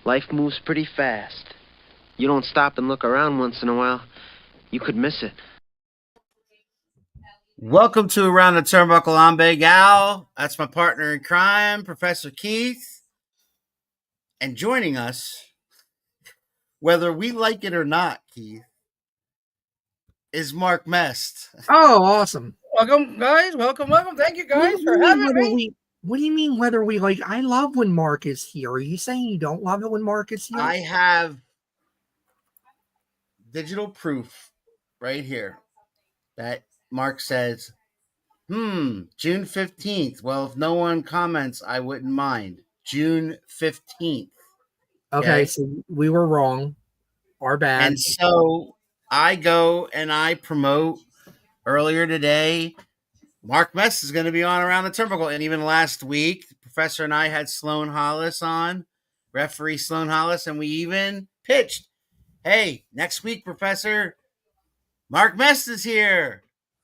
Life moves pretty fast. You don't stop and look around once in a while, you could miss it. Welcome to Around the Turnbuckle. I'm Big Al. That's my partner in crime, Professor Keith. And joining us, whether we like it or not, Keith, is Mark Mest. Oh, awesome. Welcome, guys. Welcome. Thank you, guys, for having me. What do you mean whether we like? I love when Mark is here. Are you saying you don't love it when Mark is here? I have digital proof right here that Mark says, June 15th. Well, if no one comments, I wouldn't mind. June 15th. Okay, so we were wrong. Our bad. And so I go and I promote earlier today. Mark Mest is going to be on Around the Turnbuckle. And even last week, the professor and I had Sloan Hollis on, referee Sloan Hollis, and we even pitched, hey, next week, Professor, Mark Mest is here.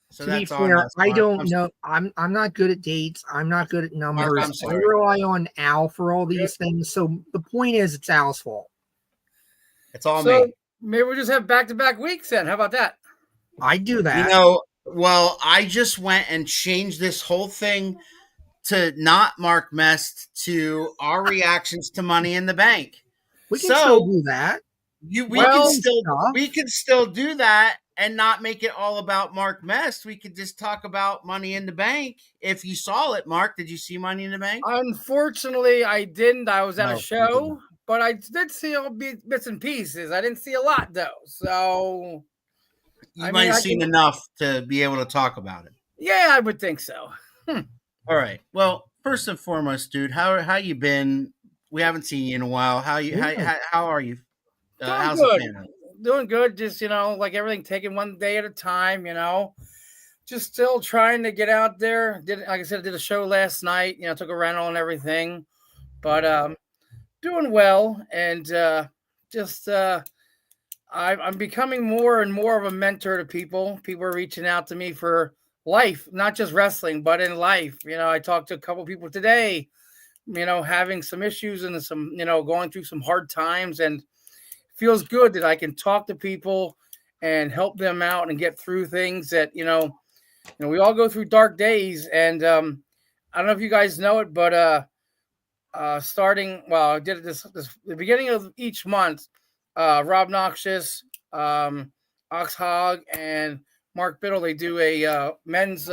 So to that's be fair, us, I don't know. I'm not good at dates. I'm not good at numbers. Mark, I rely on Al for all these things. So the point is, it's Al's fault. It's all me. Maybe we'll just have back-to-back weeks then. How about that? I do that. Well, I just went and changed this whole thing to not Mark Mest to our reactions to Money in the Bank. We can still do that. We can still do that and not make it all about Mark Mest. We could just talk about Money in the Bank. If you saw it, Mark, did you see Money in the Bank? Unfortunately, I didn't. I was at a show, but I did see all bits and pieces. I didn't see a lot, though. So you might have seen enough to be able to talk about it. Yeah, I would think so. All right. Well, first and foremost, dude, how you been? We haven't seen you in a while. How are you? How's the family? Doing good. Just, like everything, taking one day at a time, just still trying to get out there. Like I said, I did a show last night, took a rental and everything, but doing well. And I'm becoming more and more of a mentor to people. People are reaching out to me for life, not just wrestling, but in life. I talked to a couple people today, having some issues and some, going through some hard times, and feels good that I can talk to people and help them out and get through things that, we all go through dark days. And I don't know if you guys know it, but I did it the beginning of each month. Rob Noxious, Oxhog, and Mark Biddle, they do a men's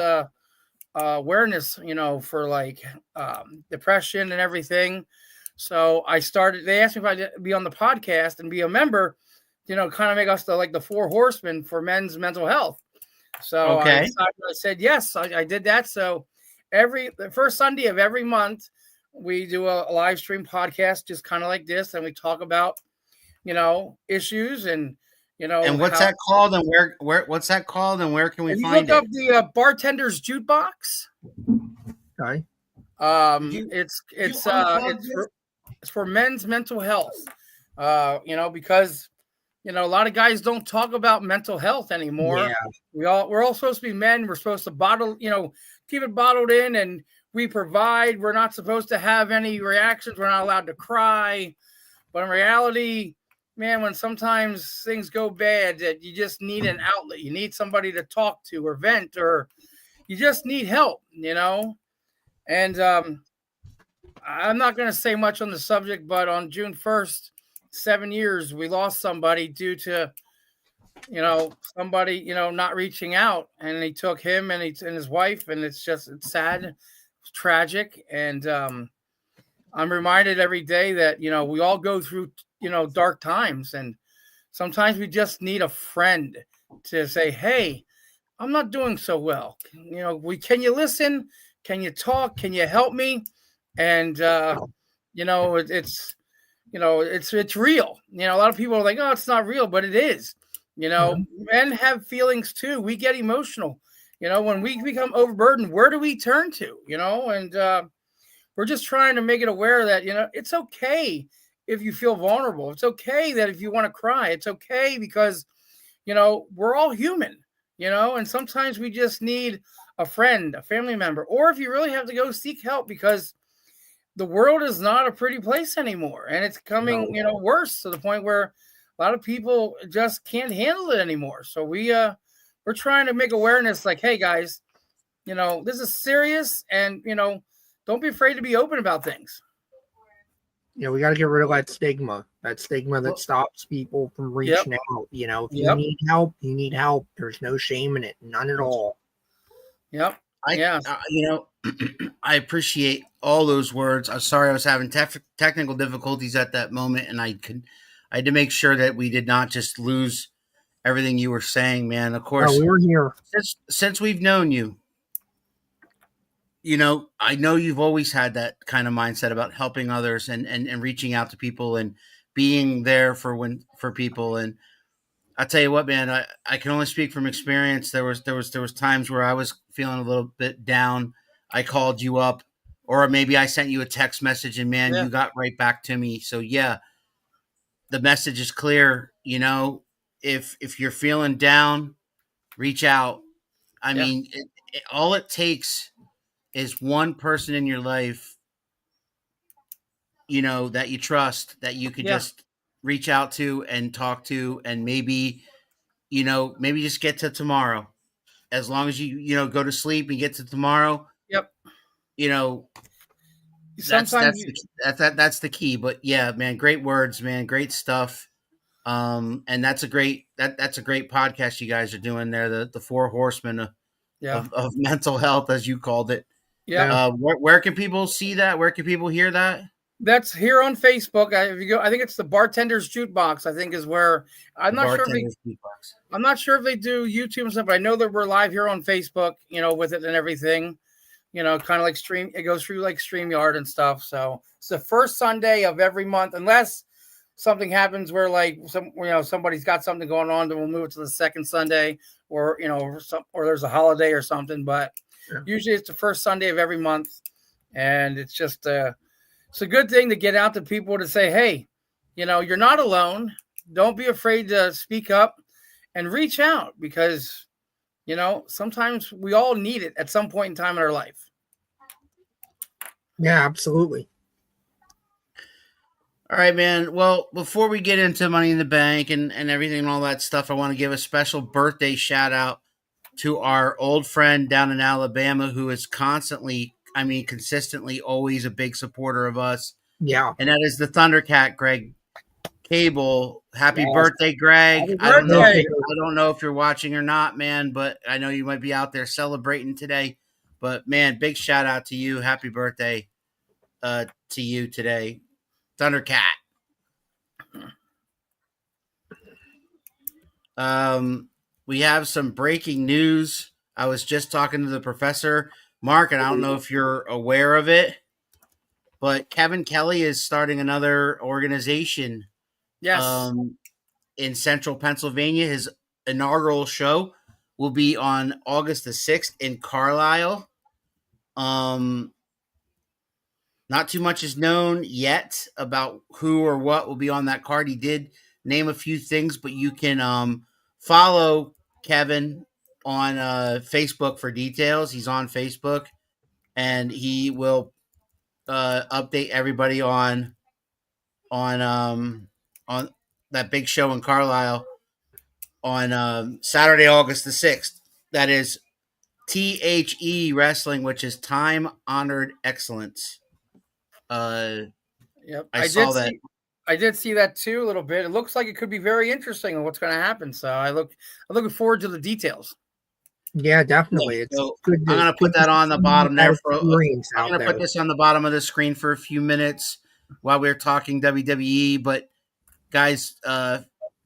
awareness, for like depression and everything. So they asked me if I'd be on the podcast and be a member, kind of make us the four horsemen for men's mental health. So I said, yes, I did that. So the first Sunday of every month, we do a live stream podcast, just kind of like this. And we talk about, issues and, and what's that called and what's that called and where can we find it? Look up the Bartender's Jukebox. Okay. It's for men's mental health, because, a lot of guys don't talk about mental health anymore. Yeah. We're all supposed to be men. We're supposed to bottle, keep it bottled in, and we provide. We're not supposed to have any reactions. We're not allowed to cry. But in reality, man, when sometimes things go bad, that you just need an outlet. You need somebody to talk to or vent, or you just need help, And I'm not going to say much on the subject, but on June 1st, 7 years, we lost somebody due to, somebody, not reaching out, and he took him and his wife, and it's sad, it's tragic. And I'm reminded every day that, we all go through, dark times, and sometimes we just need a friend to say, hey, I'm not doing so well. Can you listen? Can you talk? Can you help me? And, it's real. A lot of people are like, oh, it's not real, but it is. Men have feelings too. We get emotional. When we become overburdened, where do we turn to? And we're just trying to make it aware that, it's okay if you feel vulnerable. It's okay that if you want to cry, it's okay because, we're all human, and sometimes we just need a friend, a family member, or if you really have to go seek help, because the world is not a pretty place anymore, and it's coming, No. worse to the point where a lot of people just can't handle it anymore. So we're trying to make awareness, like, hey guys, this is serious, and don't be afraid to be open about things. We got to get rid of that stigma that stops people from reaching out. If you need help, you need help. There's no shame in it, none at all. Yep. I appreciate all those words. I'm sorry I was having technical difficulties at that moment, and I had to make sure that we did not just lose everything you were saying, man. Of course, we were here since we've known you. I know you've always had that kind of mindset about helping others and reaching out to people and being there for people. And I'll tell you what, man, I can only speak from experience. There was times where I was feeling a little bit down. I called you up, or maybe I sent you a text message, and man, you got right back to me. So yeah, the message is clear. If you're feeling down, reach out. I mean, all it takes is one person in your life, that you trust, that you could just reach out to and talk to, and maybe just get to tomorrow. As long as you go to sleep and get to tomorrow. Yep. That's the key. But yeah, man, great words, man, great stuff. And that's a great podcast you guys are doing there. The 4 horsemen of mental health, as you called it. Yeah. Where can people see that? Where can people hear that? That's here on Facebook. If you go, I think it's the Bartender's Jukebox. I think is where I'm not sure if they do YouTube and stuff, but I know that we're live here on Facebook. With it and everything. Kind of like stream. It goes through like StreamYard and stuff. So it's the first Sunday of every month, unless something happens where like somebody's got something going on, then we'll move it to the second Sunday, or or there's a holiday or something. But usually it's the first Sunday of every month, and it's just it's a good thing to get out to people to say, hey, you're not alone. Don't be afraid to speak up and reach out, because sometimes we all need it at some point in time in our life. Yeah, absolutely. All right, man. Well, before we get into Money in the Bank and everything and all that stuff, I want to give a special birthday shout out to our old friend down in Alabama, who is consistently always a big supporter of us. Yeah. And that is the Thundercat, Greg Cable. Happy birthday, Greg. Happy birthday. I don't know if you're watching or not, man, but I know you might be out there celebrating today. But man, big shout out to you. Happy birthday to you today, Thundercat. We have some breaking news. I was just talking to the professor, Mark, and I don't know if you're aware of it, but Kevin Kelly is starting another organization. Yes. In central Pennsylvania. His inaugural show will be on August the 6th in Carlisle. Not too much is known yet about who or what will be on that card. He did name a few things, but you can follow Kevin on Facebook for details. He's on Facebook, and he will update everybody on that big show in Carlisle on Saturday, August the 6th. That is THE Wrestling, which is Time Honored Excellence. Yep. I saw that. I did see that too a little bit. It looks like it could be very interesting on what's going to happen. So I'm looking forward to the details. Yeah, definitely. Yeah, it's good. I'm going to put that on the bottom there. I'm going to put this on the bottom of the screen for a few minutes while we're talking WWE. But guys,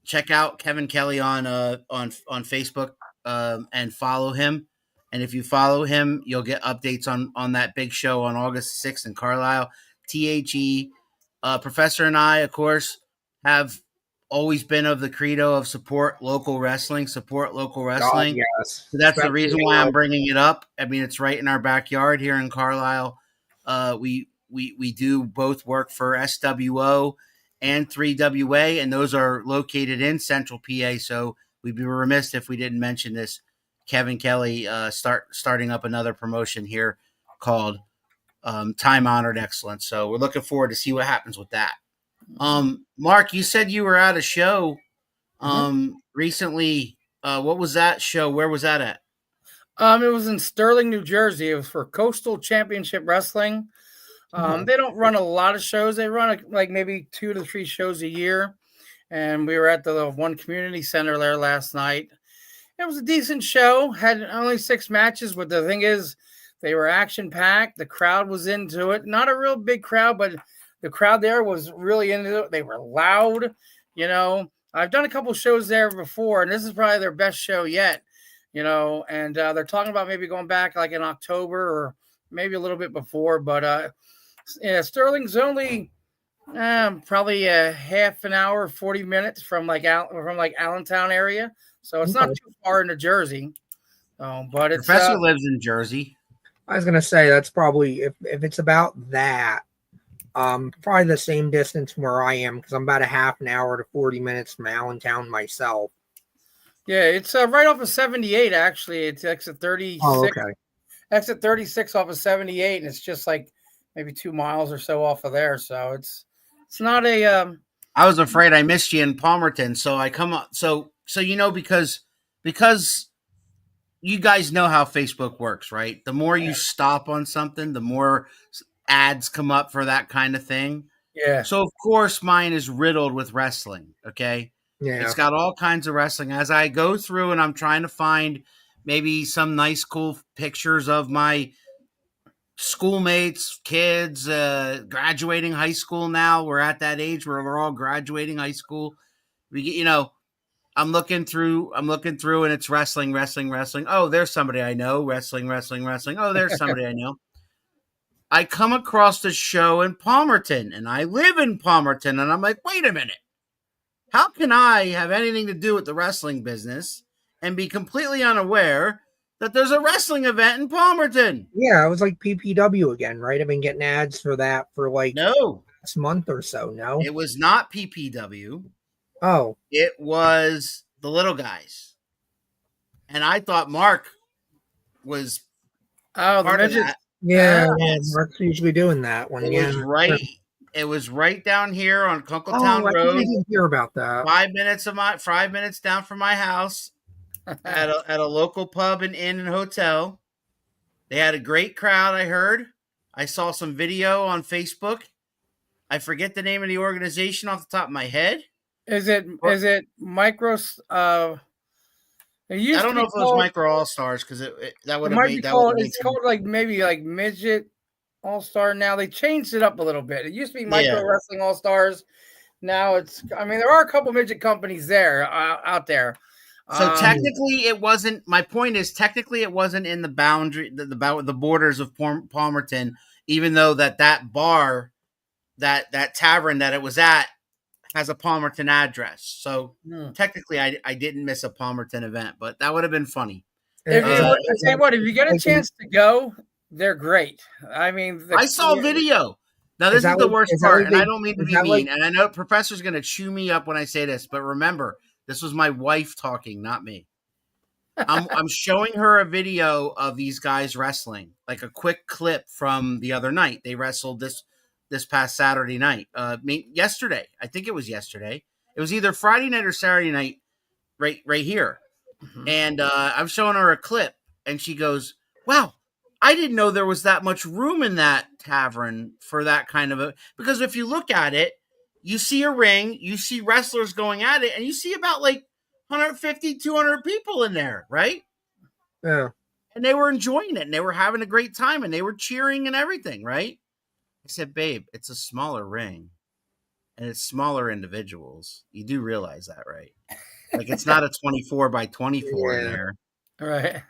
check out Kevin Kelly on Facebook and follow him. And if you follow him, you'll get updates on that big show on August 6th in Carlisle. THE. Professor and I, of course, have always been of the credo of support local wrestling. God, yes. So that's the reason why I'm bringing it up. I mean, it's right in our backyard here in Carlisle. We do both work for SWO and 3WA, and those are located in Central PA. So we'd be remiss if we didn't mention this. Kevin Kelly starting up another promotion here called time-honored excellence. So we're looking forward to see what happens with that. Mark, you said you were at a show recently. What was that show? Where was that at? It was in Sterling, New Jersey. It was for Coastal Championship Wrestling. They don't run a lot of shows. They run like maybe 2 to 3 shows a year. And we were at the one community center there last night. It was a decent show. Had only 6 matches, but the thing is, they were action-packed. The crowd was into it. Not a real big crowd, but the crowd there was really into it. They were loud. I've done a couple shows there before, and this is probably their best show yet. And they're talking about maybe going back like in October or maybe a little bit before. But Sterling's only probably a half an hour, 40 minutes from Allentown area. So it's not too far into Jersey. But it's Professor lives in Jersey. I was gonna say that's probably if it's about that, probably the same distance from where I am because I'm about a half an hour to 40 minutes from Allentown myself. Yeah, it's right off of 78. Actually, it's exit 36. Oh, okay. Exit 36 off of 78, and it's just like maybe 2 miles or so off of there. So it's not a. I was afraid I missed you in Palmerton, so I come up. So because you guys know how Facebook works, right? The more you stop on something, the more ads come up for that kind of thing. Yeah. So of course mine is riddled with wrestling. Okay. Yeah. It's got all kinds of wrestling. As I go through and I'm trying to find maybe some nice, cool pictures of my schoolmates, kids, graduating high school now. We're at that age where we're all graduating high school. I'm looking through and it's wrestling. Oh, there's somebody I know. Wrestling. Oh, there's somebody I know. I come across the show in Palmerton, and I live in Palmerton, and I'm like, wait a minute. How can I have anything to do with the wrestling business and be completely unaware that there's a wrestling event in Palmerton? Yeah, it was like PPW again, right? I've been getting ads for that for like last month or so. No, it was not PPW. Oh, it was the little guys, and I thought Mark was part of that. Yeah, Mark's usually doing that one. It was right down here on Kunkletown Road. I didn't hear about that. 5 minutes down from my house, at a local pub and inn and hotel. They had a great crowd. I heard. I saw some video on Facebook. I forget the name of the organization off the top of my head. Is it Micro? I don't know if it was Micro All Stars because that would have made that. It's called like maybe like Midget All Star. Now they changed it up a little bit. It used to be Micro Wrestling All Stars. Now it's. I mean, there are a couple midget companies there out there. So technically, it wasn't. My point is, technically, it wasn't in the boundary, the borders of Palmerton. Even though that bar, that tavern that it was at, has a Palmerton address. So technically I didn't miss a Palmerton event, but that would have been funny. If you get a chance to go, they're great. I mean, I saw a video. Now this is the worst part, and I don't mean to be mean, and I know Professor's going to chew me up when I say this, but remember, this was my wife talking, not me. I'm showing her a video of these guys wrestling, like a quick clip from the other night. They wrestled this past Saturday night. Yesterday. I think it was yesterday. It was either Friday night or Saturday night right here. Mm-hmm. And I'm showing her a clip, and she goes, wow, I didn't know there was that much room in that tavern for that kind of because if you look at it, you see a ring, you see wrestlers going at it, and you see about like 150, 200 people in there, right? Yeah. And they were enjoying it, and they were having a great time, and they were cheering and everything, right? I said, babe, it's a smaller ring, and it's smaller individuals. You do realize that, right? Like, it's not a 24 by 24 in there. Right.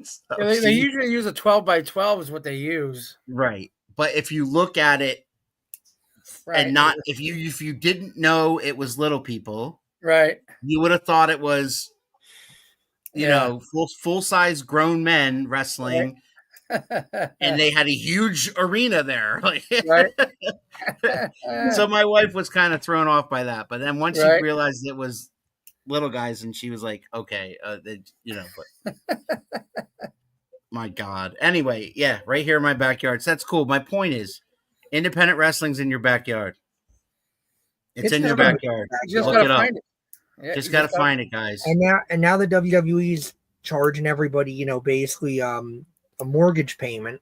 So, they usually use a 12 by 12 is what they use. Right. But if you look at it, and not if you didn't know it was little people, right, you would have thought it was, you know, full size grown men wrestling. Right. And they had a huge arena there. Right. So my wife was kind of thrown off by that. But then once she realized it was little guys, and she was like, okay, but My God. Anyway, yeah, right here in my backyard. So that's cool. My point is, independent wrestling's in your backyard. It's in your backyard. You just Look gotta it up. find it. Yeah, Just gotta find it, guys. And now the WWE's charging everybody, basically a mortgage payment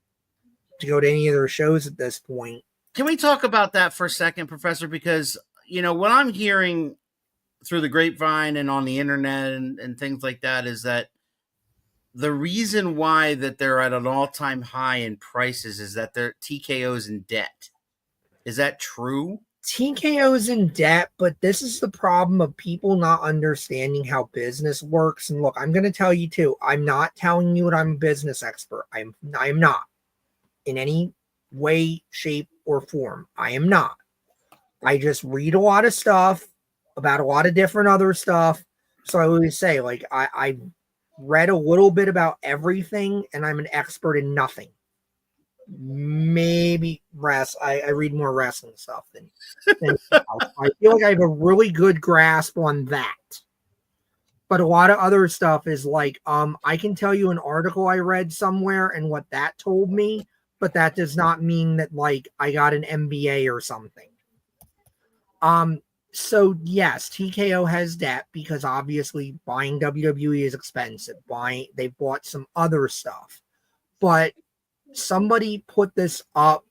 to go to any of their shows at this point. Can we talk about that for a second, Professor? Because what I'm hearing through the grapevine and on the internet and things like that is that the reason why that they're at an all-time high in prices is that their TKO's in debt. Is that true? TKO's in debt, but this is the problem of people not understanding how business works. And look, I'm going to tell you too, I'm not telling you that I'm a business expert. I'm not in any way, shape, or form. I am not. I just read a lot of stuff about a lot of different other stuff. So I always say, like, I read a little bit about everything, and I'm an expert in nothing. Maybe I read more wrestling stuff than I feel like I have a really good grasp on that. But a lot of other stuff is like, I can tell you an article I read somewhere and what that told me, but that does not mean that like I got an MBA or something. So yes, TKO has debt because obviously buying WWE is expensive. They bought some other stuff, but somebody put this up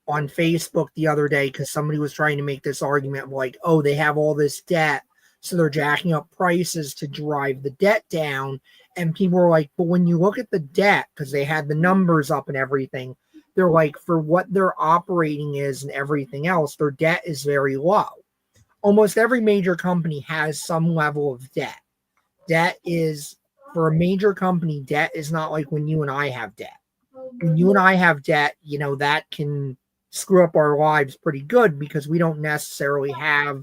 on Facebook the other day because somebody was trying to make this argument like, oh, they have all this debt, so they're jacking up prices to drive the debt down. And people were like, but when you look at the debt, because they had the numbers up and everything, they're like, for what their operating is and everything else, their debt is very low. Almost every major company has some level of debt. Debt is, for a major company, debt is not like when you and I have debt. When you and I have debt, that can screw up our lives pretty good because we don't necessarily have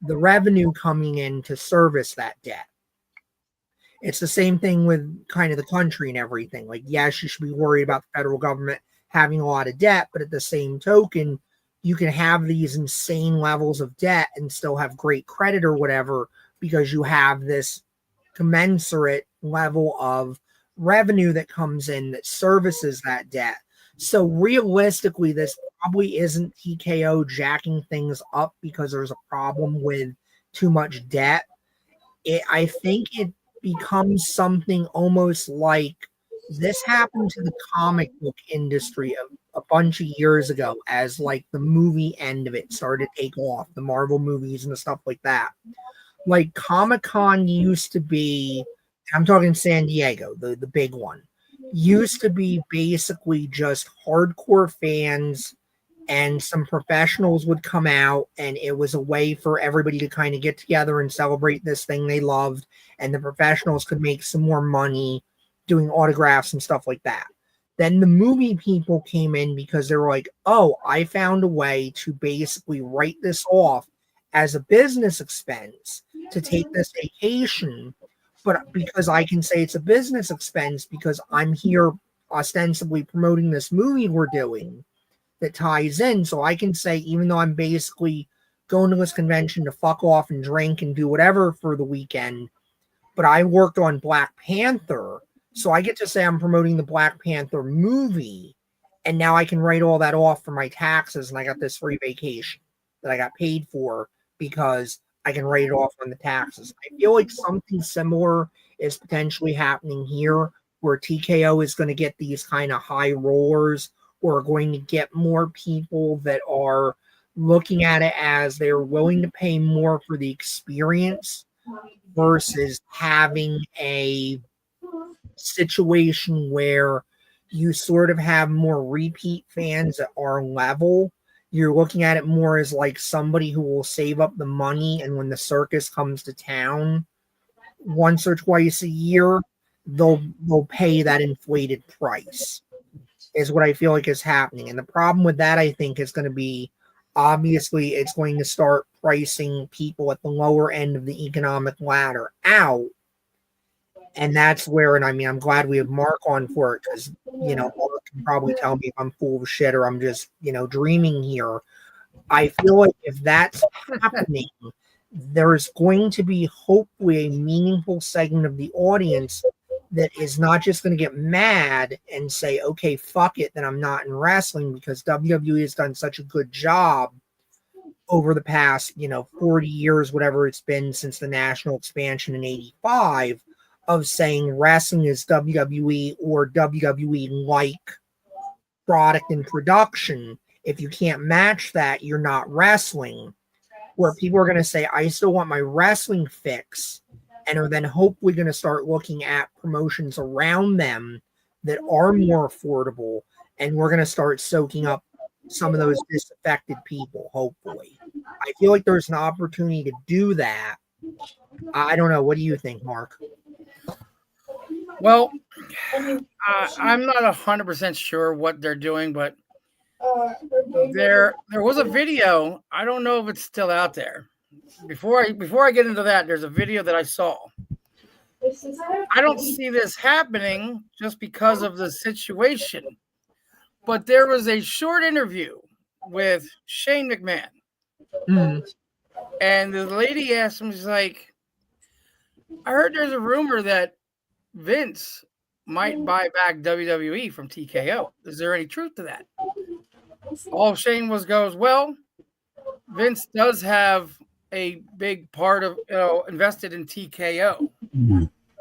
the revenue coming in to service that debt. It's the same thing with kind of the country and everything. Like, yes, you should be worried about the federal government having a lot of debt, but at the same token, you can have these insane levels of debt and still have great credit or whatever because you have this commensurate level of revenue that comes in that services that debt. So realistically, this probably isn't TKO jacking things up because there's a problem with too much debt. I think it becomes something almost like this happened to the comic book industry a bunch of years ago as like the movie end of it started to take off, the Marvel movies and stuff like that. Like Comic-Con used to be, I'm talking San Diego, the big one, used to be basically just hardcore fans and some professionals would come out, and it was a way for everybody to kind of get together and celebrate this thing they loved, and the professionals could make some more money doing autographs and stuff like that. Then the movie people came in because they were like, oh, I found a way to basically write this off as a business expense to take this vacation. But because I can say it's a business expense because I'm here ostensibly promoting this movie we're doing that ties in. So I can say, even though I'm basically going to this convention to fuck off and drink and do whatever for the weekend, but I worked on Black Panther. So I get to say I'm promoting the Black Panther movie. And now I can write all that off for my taxes. And I got this free vacation that I got paid for because I can write it off on the taxes. I feel like something similar is potentially happening here where TKO is going to get these kind of high rollers or are going to get more people that are looking at it as they're willing to pay more for the experience versus having a situation where you sort of have more repeat fans at our level. You're looking at it more as like somebody who will save up the money, and when the circus comes to town once or twice a year, they'll pay that inflated price, is what I feel like is happening. And the problem with that, I think, is going to be, obviously, it's going to start pricing people at the lower end of the economic ladder out. And that's where, and I mean, I'm glad we have Mark on for it because, Mark can probably tell me if I'm full of shit or I'm just, dreaming here. I feel like if that's happening, there's going to be hopefully a meaningful segment of the audience that is not just going to get mad and say, okay, fuck it, then I'm not in wrestling, because WWE has done such a good job over the past, 40 years, whatever it's been since the national expansion in 85, of saying wrestling is WWE or WWE-like product and production. If you can't match that, you're not wrestling. Where people are going to say, I still want my wrestling fix, and are then hopefully going to start looking at promotions around them that are more affordable, and we're going to start soaking up some of those disaffected people, hopefully. I feel like there's an opportunity to do that. I don't know. What do you think, Mark? Well, I'm not 100% sure what they're doing, but there was a video. I don't know if it's still out there. Before I get into that, there's a video that I saw. I don't see this happening just because of the situation, but there was a short interview with Shane McMahon, and the lady asked him, she's like, I heard there's a rumor that Vince might buy back WWE from TKO. Is there any truth to that? All Shane goes, well, Vince does have a big part of, invested in TKO.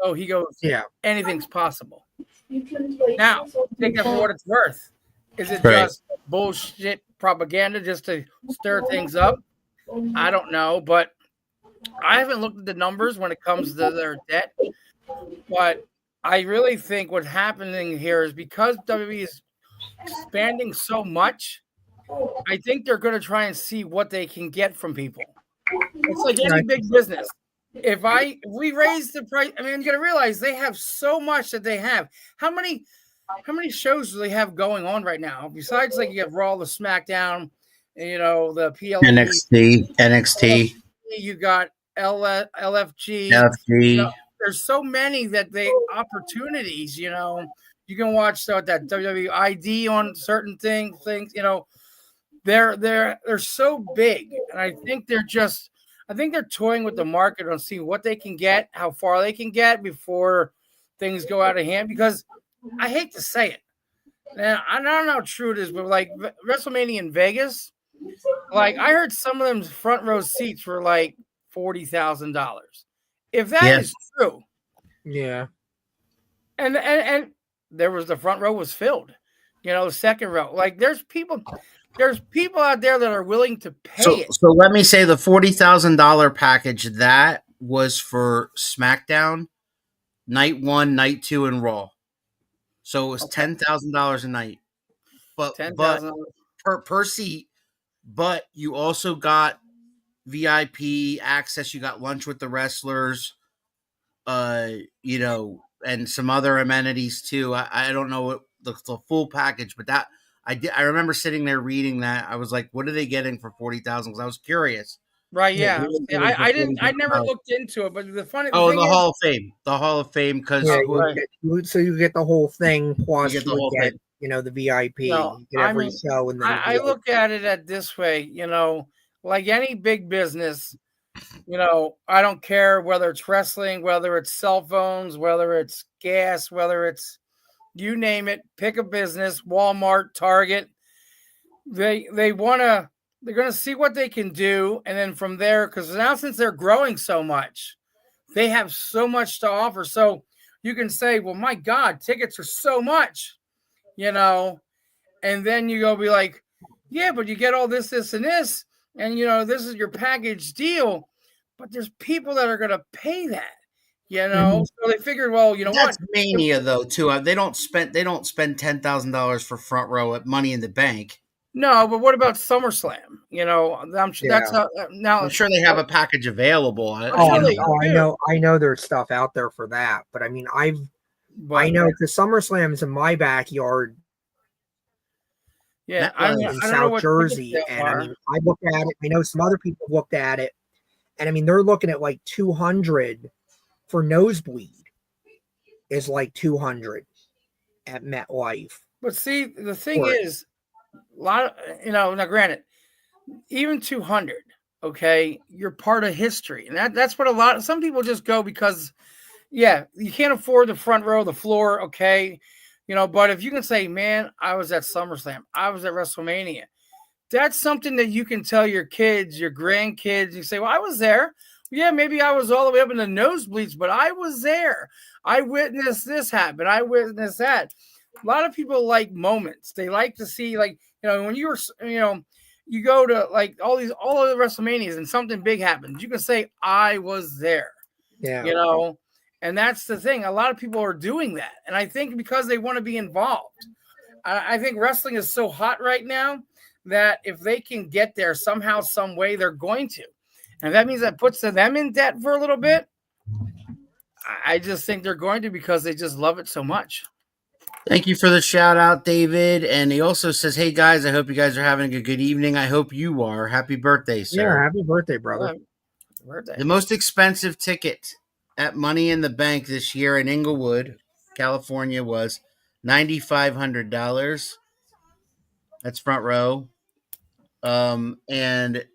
So he goes, yeah, anything's possible. Now, take that for what it's worth. Is it just bullshit propaganda just to stir things up? I don't know, but I haven't looked at the numbers when it comes to their debt. But I really think what's happening here is because WWE is expanding so much, I think they're going to try and see what they can get from people. It's like any big business. If we raise the price, I mean, you got to realize they have so much that they have. How many shows do they have going on right now? Besides, like, you have Raw, the SmackDown, the PLE, NXT. You got LFG. There's so many that opportunities. You can watch that WWID on certain things. They're so big, and I think they're toying with the market on seeing what they can get, how far they can get before things go out of hand. Because I hate to say it, and I don't know how true it is, but like WrestleMania in Vegas, like I heard some of them front row seats were like $40,000. If that is true, yeah, and there was the front row was filled, the second row, like there's people out there that are willing to pay it. So let me say the $40,000 package that was for SmackDown, Night 1, Night 2, and Raw. So it was $10,000 a night, but per seat. But you also got VIP access. You got lunch with the wrestlers, and some other amenities too. I don't know what the full package, but that I remember sitting there reading that. I was like, what are they getting for $40,000? Because I was curious. Right, yeah. I never looked into it, but the Hall of Fame. The Hall of Fame, because so you get the whole thing, plus you get the VIP. No, you get every show, and then I look at it this way, like any big business, I don't care whether it's wrestling, whether it's cell phones, whether it's gas, whether it's you name it, pick a business, Walmart, Target. They're going to see what they can do. And then from there, because now since they're growing so much, they have so much to offer. So you can say, well, my God, tickets are so much, and then you go be like, yeah, but you get all this, and this, and, this is your package deal. But there's people that are going to pay that. So they figured, well, that's Mania though too. They don't spend $10,000 for front row at Money in the Bank. No, but what about SummerSlam? I'm sure that's now. I'm sure they have a package available. I know there's stuff out there for that, but I mean, I know the SummerSlam's in my backyard. Yeah, in South Jersey, and I mean, I looked at it. I know some other people looked at it, and I mean, they're looking at like 200. For nosebleed is like 200 at MetLife. But see, the thing is, a lot of, now granted, even 200, okay, you're part of history. And that's what some people just go because, Yeah, you can't afford the front row, the floor, okay. But if you can say, man, I was at SummerSlam, I was at WrestleMania, that's something that you can tell your kids, your grandkids. You say, well, I was there. Yeah, maybe I was all the way up in the nosebleeds, but I was there. I witnessed this happen. I witnessed that. A lot of people like moments. They like to see, like, when you go to like all of the WrestleManias and something big happens, you can say, I was there. Yeah. And that's the thing. A lot of people are doing that. And I think because they want to be involved. I think wrestling is so hot right now that if they can get there somehow, some way, they're going to. And that means that puts them in debt for a little bit. I just think they're going to because they just love it so much. Thank you for the shout out, David. And he also says, hey, guys, I hope you guys are having a good evening. I hope you are. Happy birthday, sir. Yeah, happy birthday, brother. Happy birthday. The most expensive ticket at Money in the Bank this year in Inglewood, California, was $9,500. That's front row. And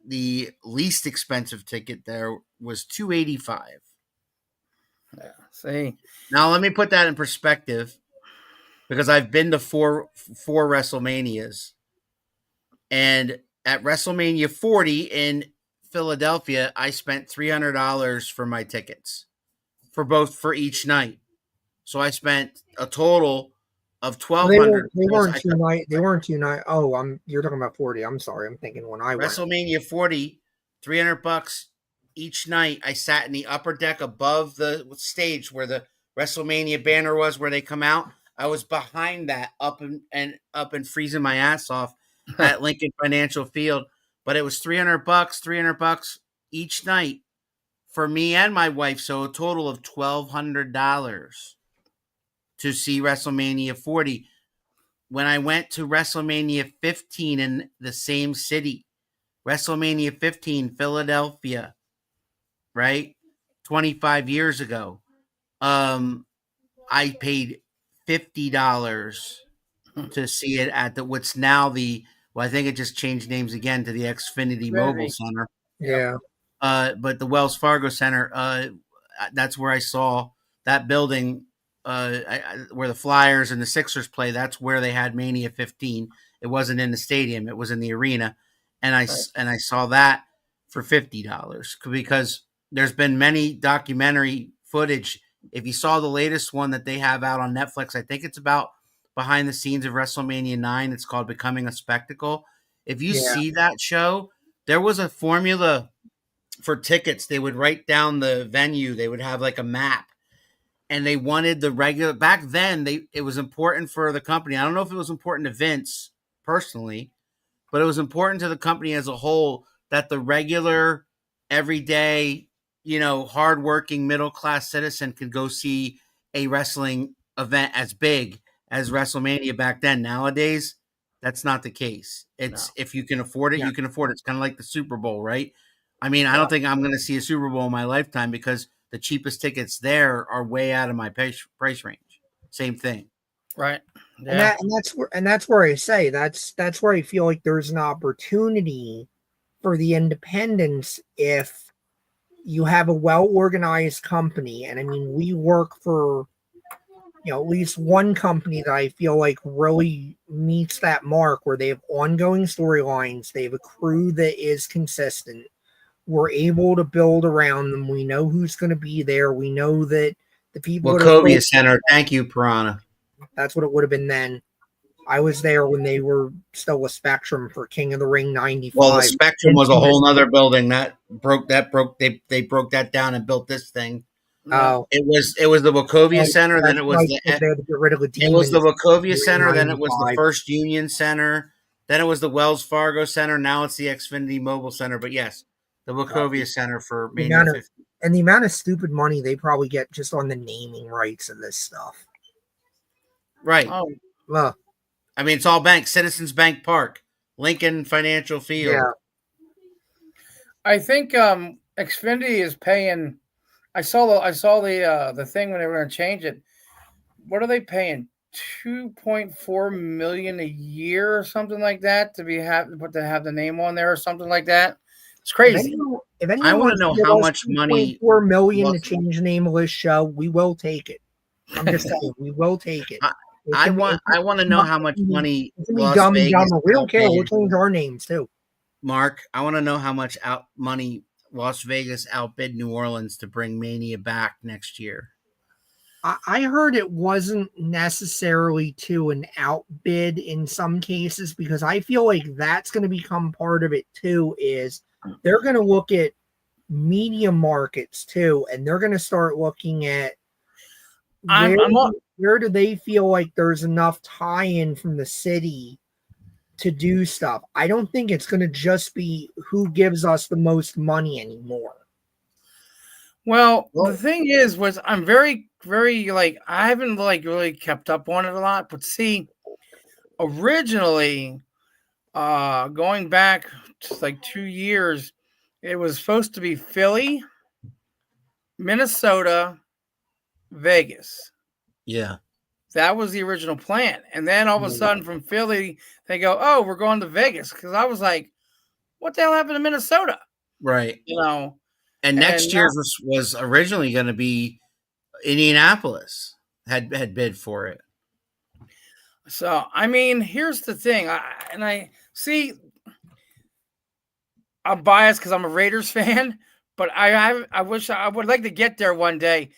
the least expensive ticket there was $285. Yeah. See. Now let me put that in perspective, because I've been to four WrestleManias, and at WrestleMania 40 in Philadelphia, I spent $300 for my tickets for each night. So I spent a total of $1,200. They weren't 2 night. Oh, you're talking about 40. I'm sorry. I'm thinking when I went. WrestleMania 40, $300 each night. I sat in the upper deck above the stage where the WrestleMania banner was, where they come out. I was behind that, up and freezing my ass off at Lincoln Financial Field. But it was $300 each night for me and my wife. So a total of $1,200 to see WrestleMania 40. When I went to WrestleMania 15 in the same city, WrestleMania 15, Philadelphia, right? 25 years ago. I paid $50 to see it at what's now I think it just changed names again to the Xfinity Mobile Center. Yeah. But the Wells Fargo Center, that's where I saw that building, where the Flyers and the Sixers play. That's where they had Mania 15. It wasn't in the stadium; it was in the arena, and I saw that for $50 because there's been many documentary footage. If you saw the latest one that they have out on Netflix, I think it's about behind the scenes of WrestleMania 9. It's called Becoming a Spectacle. If you see that show, there was a formula for tickets. They would write down the venue. They would have like a map, and they wanted the regular. Back then, it was important for the company. I don't know if it was important to Vince personally, but it was important to the company as a whole that the regular, everyday, hardworking middle-class citizen could go see a wrestling event as big as WrestleMania back then. Nowadays, that's not the case. It's if you can afford it, you can afford it. It's kind of like the Super Bowl, right? I mean, I don't think I'm going to see a Super Bowl in my lifetime because the cheapest tickets there are way out of my price range. Same thing. Right. Yeah. And that's where I say that's where I feel like there's an opportunity for the independents if you have a well-organized company. And I mean, we work for, at least one company that I feel like really meets that mark where they have ongoing storylines. They have a crew that is consistent. We're able to build around them. We know who's going to be there. We know that the people. Wachovia Center. Thank you, Piranha. That's what it would have been then. I was there when they were still with Spectrum for King of the Ring 95. Well, the Spectrum was a whole other building that broke. They broke that down and built this thing. Oh, it was the Wachovia Center. Then it was it was the Wachovia Center. Then it was the First Union Center. Then it was the Wells Fargo Center. Now it's the Xfinity Mobile Center. But yes, the Wachovia Center for Mania 50. And the amount of stupid money they probably get just on the naming rights of this stuff. Right. Oh, well. I mean, it's all banks. Citizens Bank Park, Lincoln Financial Field. Yeah. I think Xfinity is paying. I saw the thing when they were going to change it. What are they paying? $2.4 million a year or something like that to have the name on there or something like that. It's crazy. If I anyone want wants to know give how us much money 2.4 million to Las- change the name of this show, we will take it. I'm just saying, we will take it. It I can be- want to know how much money It can be Las dumb and Vegas dumber. We don't care. We'll outbid. change our names too. Mark, I want to know how much money Las Vegas outbid New Orleans to bring Mania back next year. I heard it wasn't necessarily to an outbid in some cases, because I feel like that's going to become part of it too. Is they're going to look at media markets too, and they're going to start looking at where do they feel like there's enough tie-in from the city to do stuff. I don't think it's going to just be who gives us the most money anymore. Well, the thing is, I'm very, very like I haven't like really kept up on it a lot, but see, originally, going back to like 2 years, it was supposed to be Philly, Minnesota, Vegas. Yeah. That was the original plan. And then all of a sudden from Philly, they go, oh, we're going to Vegas. Because I was like, what the hell happened to Minnesota? Right. You know. And next year's was originally going to be Indianapolis. Had bid for it. So, I mean, here's the thing. I see, I'm biased because I'm a Raiders fan, but I wish I would like to get there one day.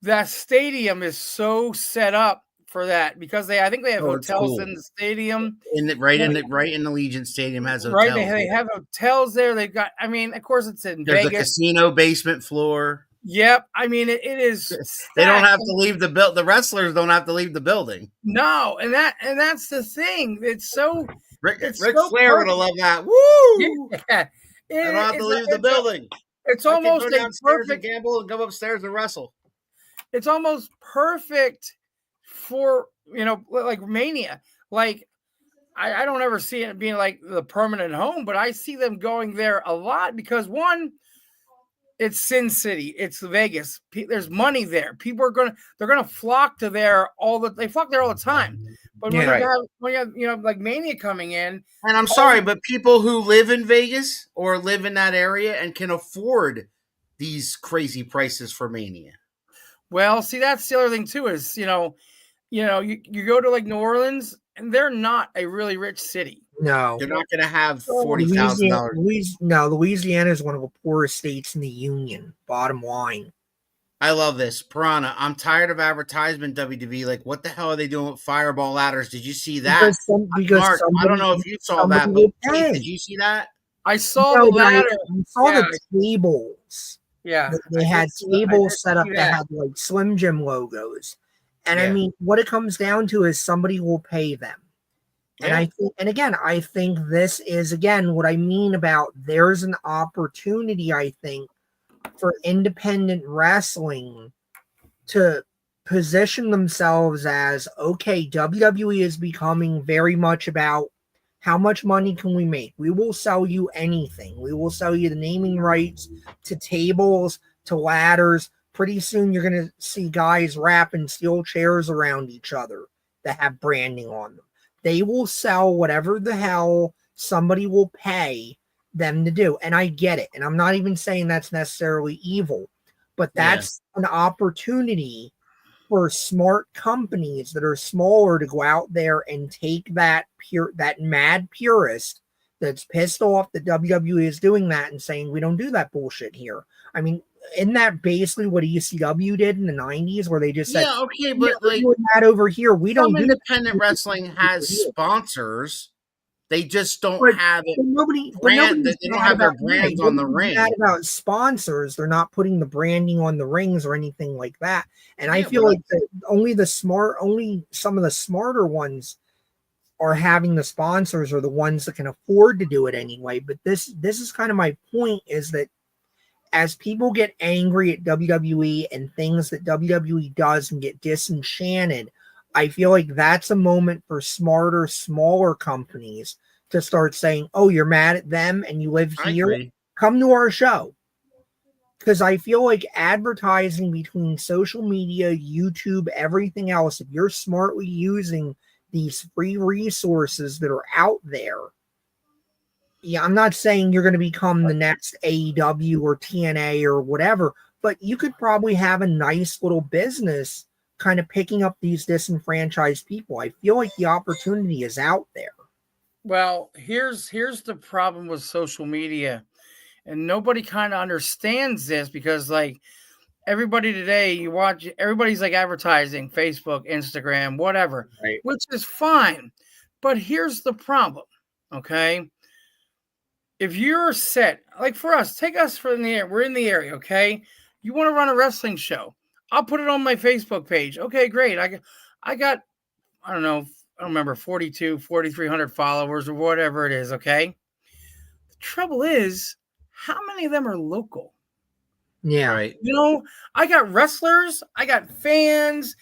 That stadium is so set up for that because I think they have hotels in the stadium. Right in the Allegiant Stadium has hotels. Right, they have hotels there. They've got. I mean, of course, it's in There's Vegas. a casino basement floor. Yep. I mean, it is. They don't have to leave the the wrestlers don't have to leave the building. No, and that's the thing. It's so. Ric so Flair would have loved that. Woo! Yeah. I don't have to leave the building. It's almost go downstairs and gamble and go upstairs and wrestle. It's almost perfect for like Mania. Like I don't ever see it being like the permanent home, but I see them going there a lot because one, it's Sin City, it's Vegas. There's money there. People are they're gonna flock to there they flock there all the time. But when you have like Mania coming in, and I'm sorry, but people who live in Vegas or live in that area and can afford these crazy prices for Mania. Well, see, that's the other thing too. Is you go to like New Orleans, and they're not a really rich city. No, they're not going to have $40,000. No, Louisiana is one of the poorest states in the union. Bottom line. I love this. Piranha, I'm tired of advertisement, WWE. Like, what the hell are they doing with fireball ladders? Did you see that? Mark, I don't know if you saw that, but did you see that? I saw the ladder. I saw the tables. Yeah. They had tables set up that had like Slim Jim logos. And I mean, what it comes down to is somebody will pay them. And I think this is, again, what I mean about there's an opportunity, I think, for independent wrestling to position themselves as, okay, WWE is becoming very much about how much money can we make? We will sell you anything. We will sell you the naming rights to tables, to ladders. Pretty soon you're going to see guys wrapping steel chairs around each other that have branding on them. They will sell whatever the hell somebody will pay them to do. And I get it. And I'm not even saying that's necessarily evil, but that's an opportunity for smart companies that are smaller to go out there and take that mad purist that's pissed off that WWE is doing that and saying, we don't do that bullshit here. I mean, isn't that basically what ECW did in the 90s, where they just said, okay, but like that over here, we don't do independent wrestling has sponsors. They just don't have it. They don't have their brands on the ring. Mad about sponsors, they're not putting the branding on the rings or anything like that. And I feel like only some of the smarter ones are having the sponsors, or the ones that can afford to do it anyway. But this is kind of my point, is that as people get angry at WWE and things that WWE does and get disenchanted, I feel like that's a moment for smarter, smaller companies to start saying, oh, you're mad at them and you live here? Come to our show. Because I feel like advertising between social media, YouTube, everything else, if you're smartly using these free resources that are out there, Yeah, I'm not saying you're going to become the next AEW or TNA or whatever, but you could probably have a nice little business kind of picking up these disenfranchised people. I feel like the opportunity is out there. Well, here's the problem with social media, and nobody kind of understands this because like everybody today, you watch everybody's like advertising Facebook, Instagram, whatever, Right. which is fine. But here's the problem, okay? If you're set, like for us, take us from the area, we're in the area, okay? You want to run a wrestling show. I'll put it on my Facebook page. Okay, great. I got, I don't know, I don't remember 4,300 followers or whatever it is, okay? The trouble is, how many of them are local? Yeah. Right. You know, I got wrestlers, I got fans,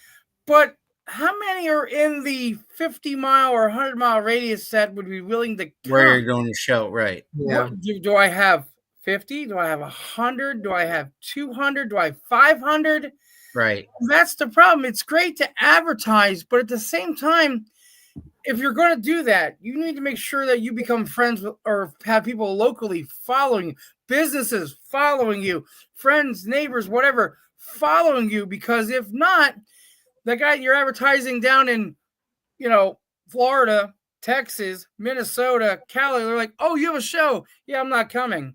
but how many are in the 50-mile or 100-mile radius that would be willing to come? Where you're going to show, right? Yeah. Do I have 50? Do I have 100? Do I have 200? Do I have 500? Right. That's the problem. It's great to advertise, but at the same time, if you're going to do that, you need to make sure that you become friends with or have people locally following you, businesses following you, friends, neighbors, whatever, following you. Because if not, the guy you're advertising down in, Florida, Texas, Minnesota, Cali, they're like, oh, you have a show. Yeah, I'm not coming.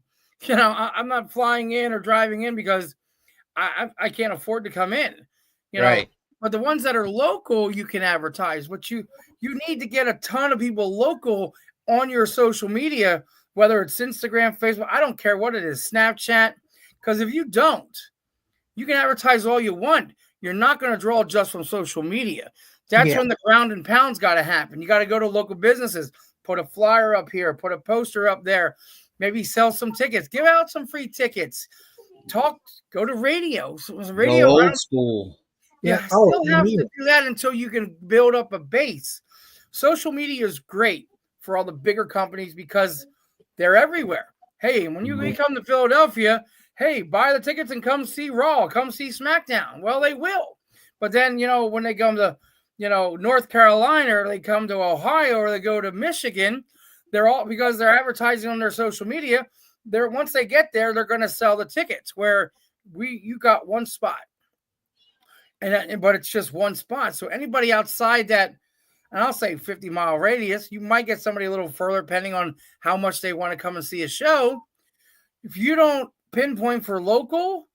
I'm not flying in or driving in because I can't afford to come in. Right. But the ones that are local, you can advertise. But you need to get a ton of people local on your social media, whether it's Instagram, Facebook, I don't care what it is, Snapchat. Because if you don't, you can advertise all you want. You're not going to draw just from social media. That's when the ground and pound's got to happen. You got to go to local businesses, put a flyer up here, put a poster up there, maybe sell some tickets, give out some free tickets, go to radio. So it was radio old school. You still have to do that until you can build up a base. Social media is great for all the bigger companies because they're everywhere. Hey, when you come to Philadelphia, hey, buy the tickets and come see Raw, come see SmackDown. Well, they will. But then, when they come to, North Carolina or they come to Ohio or they go to Michigan, they're all because they're advertising on their social media. Once they get there, they're going to sell the tickets where you got one spot. But it's just one spot. So anybody outside that, and I'll say 50-mile radius, you might get somebody a little further depending on how much they want to come and see a show. If you don't pinpoint for local,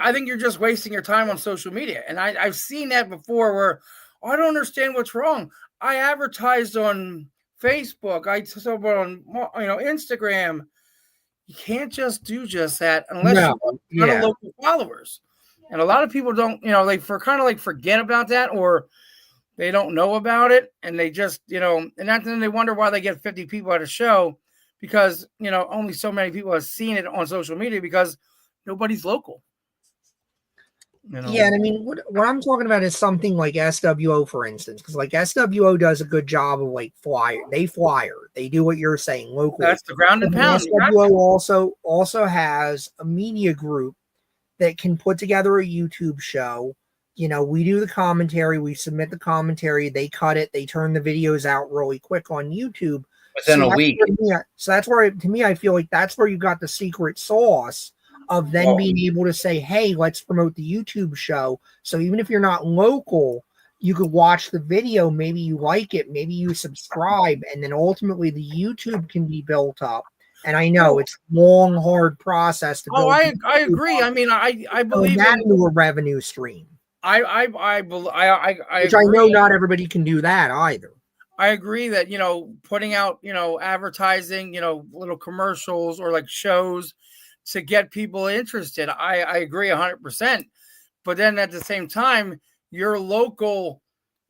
I think you're just wasting your time on social media. And I've seen that before where I don't understand what's wrong. I advertised on Facebook. I saw on Instagram. You can't just do just that unless you want local followers. And a lot of people don't, they forget about that or they don't know about it. And they just, and then they wonder why they get 50 people at a show because, only so many people have seen it on social media because nobody's local. Yeah, and I mean, what I'm talking about is something like SWO, for instance, because like SWO does a good job of like they do what you're saying locally. That's the ground and pound. SWO also has a media group that can put together a YouTube show. We do the commentary, we submit the commentary, they cut it, they turn the videos out really quick on YouTube within a week. So that's where, to me, I feel like that's where you got the secret sauce of then being able to say, hey, let's promote the YouTube show. So even if you're not local, you could watch the video. Maybe you like it. Maybe you subscribe. And then ultimately the YouTube can be built up. And I know it's a long, hard process to build. I agree. I mean, I believe that into a revenue stream. I which I know not everybody can do that either. I agree that, putting out, advertising, little commercials or like shows to get people interested. I agree 100%. But then at the same time, you're local,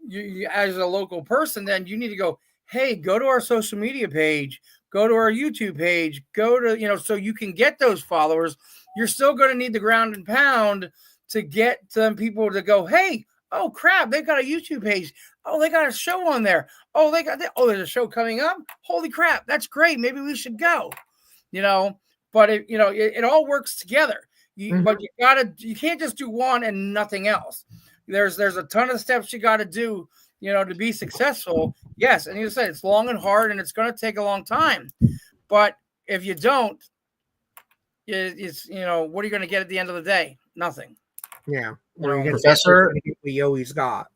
you as a local person, then you need to go, hey, go to our social media page, go to our YouTube page, go to, so you can get those followers. You're still going to need the ground and pound to get some people to go, hey, oh crap, they got a YouTube page. Oh, they got a show on there. Oh, there's a show coming up. Holy crap, that's great. Maybe we should go. But it all works together. But you can't just do one and nothing else. There's a ton of steps you got to do, to be successful. Yes, and you said it's long and hard, and it's going to take a long time. But if you don't, it's what are you going to get at the end of the day? Nothing. Yeah. Professor, we always got.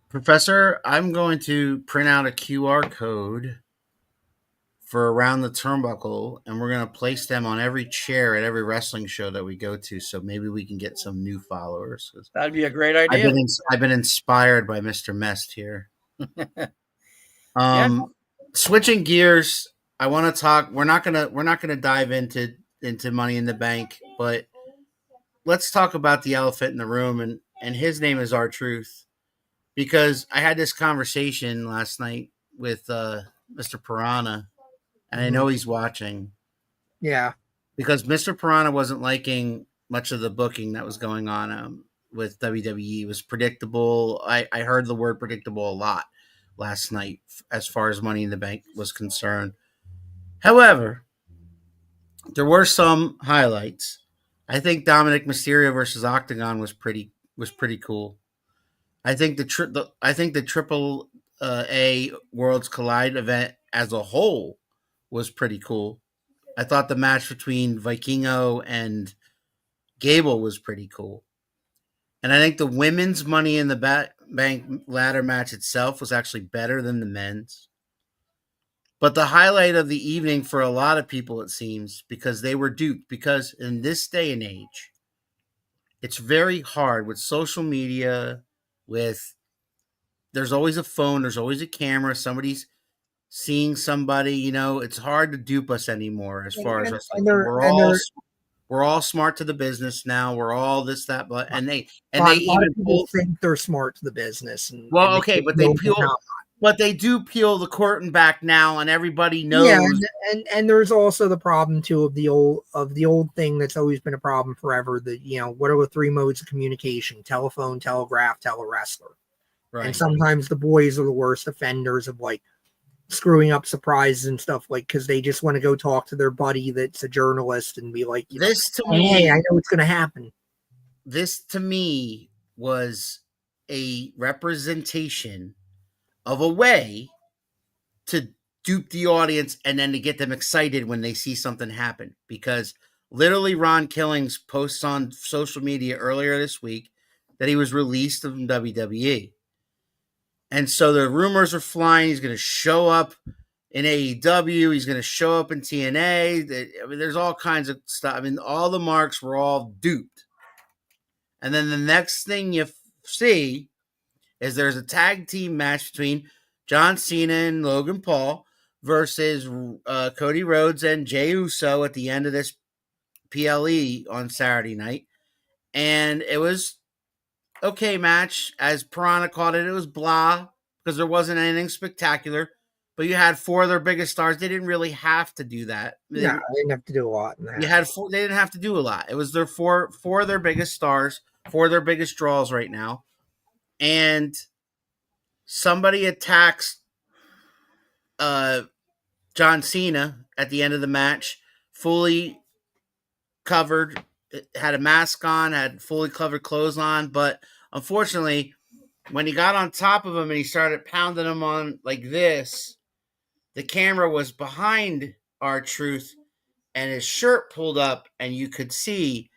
Professor, I'm going to print out a QR code for Around the Turnbuckle, and we're going to place them on every chair at every wrestling show that we go to, so maybe we can get some new followers. That'd be a great idea. I've been inspired by Mr. Mest here. Switching gears, I want to talk. We're not gonna dive into Money in the Bank, but let's talk about the elephant in the room, and his name is R-Truth, because I had this conversation last night with Mr. Piranha, and I know he's watching. Yeah, because Mr. Piranha wasn't liking much of the booking that was going on with WWE. It was predictable. I heard the word predictable a lot last night as far as Money in the Bank was concerned. However, there were some highlights. I think Dominic Mysterio versus Octagon was pretty cool. I think the Triple A Worlds Collide event as a whole was pretty cool. I thought the match between Vikingo and Gable was pretty cool. And I think the women's Money in the Bank ladder match itself was actually better than the men's. But the highlight of the evening for a lot of people, it seems, because they were duped. Because in this day and age, it's very hard with social media, there's always a phone, there's always a camera, somebody's seeing somebody, it's hard to dupe us anymore as far as wrestling. We're all smart to the business now. We're all this, that, but they even think they're smart to the business. But they do peel the curtain back now, and everybody knows. Yeah, and there's also the problem too of the old thing that's always been a problem forever. What are the three modes of communication? Telephone, telegraph, telewrestler. Right. And sometimes the boys are the worst offenders of screwing up surprises and stuff, because they just want to go talk to their buddy that's a journalist and be like, hey, I know what's going to happen. This to me was a representation of a way to dupe the audience and then to get them excited when they see something happen. Because literally Ron Killings posts on social media earlier this week that he was released from WWE. And so the rumors are flying. He's going to show up in AEW. He's going to show up in TNA. There's all kinds of stuff. All the marks were all duped. And then the next thing you see is there's a tag team match between John Cena and Logan Paul versus Cody Rhodes and Jey Uso at the end of this PLE on Saturday night. And it was okay match. As Piranha called it, it was blah, because there wasn't anything spectacular. But you had four of their biggest stars. They didn't really have to do that. Yeah, they didn't have to do a lot. They didn't have to do a lot. It was their four of their biggest stars, four of their biggest draws right now. And somebody attacks John Cena at the end of the match, fully covered, had a mask on, had fully covered clothes on, but unfortunately, when he got on top of him and he started pounding him on like this, the camera was behind R-Truth and his shirt pulled up, and you could see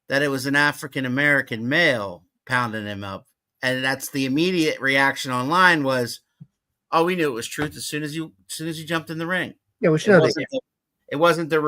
that it was an African-American male pounding him up. And that's the immediate reaction online was, oh, we knew it was Truth as soon as you jumped in the ring. Yeah, we should have. It wasn't the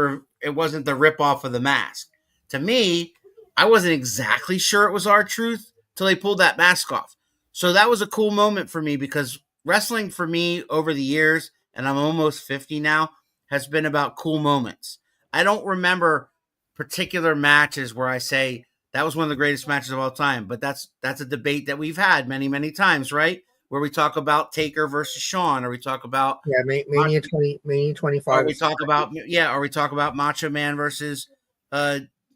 rip off of the mask. To me, I wasn't exactly sure it was R-Truth till they pulled that mask off. So that was a cool moment for me, because wrestling for me over the years, and I'm almost 50 now, has been about cool moments. I don't remember particular matches where I say that was one of the greatest matches of all time, but that's a debate that we've had many, many times, right? Where we talk about Taker versus Shawn, or we talk about Mania 25, or we talk about Macho Man versus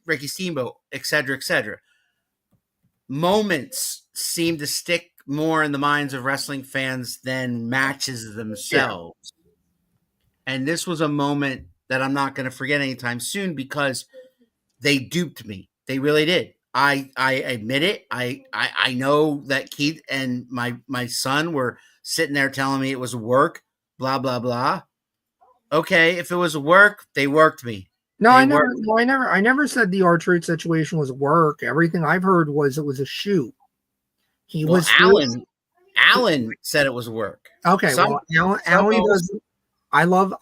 Ricky Steamboat, etc., etc. Moments seem to stick more in the minds of wrestling fans than matches themselves. Yeah. And this was a moment that I'm not going to forget anytime soon, because they duped me. They really did. I admit it. I know that Keith and my son were sitting there telling me it was work, blah, blah, blah. okay, if it was work, they worked me. No, They I never, were- no, I never said the R-Truth situation was work. Everything I've heard was it was a shoot. He Well, was still, Alan said it was work. okay. Some, Well, some Alan always- doesn't. I love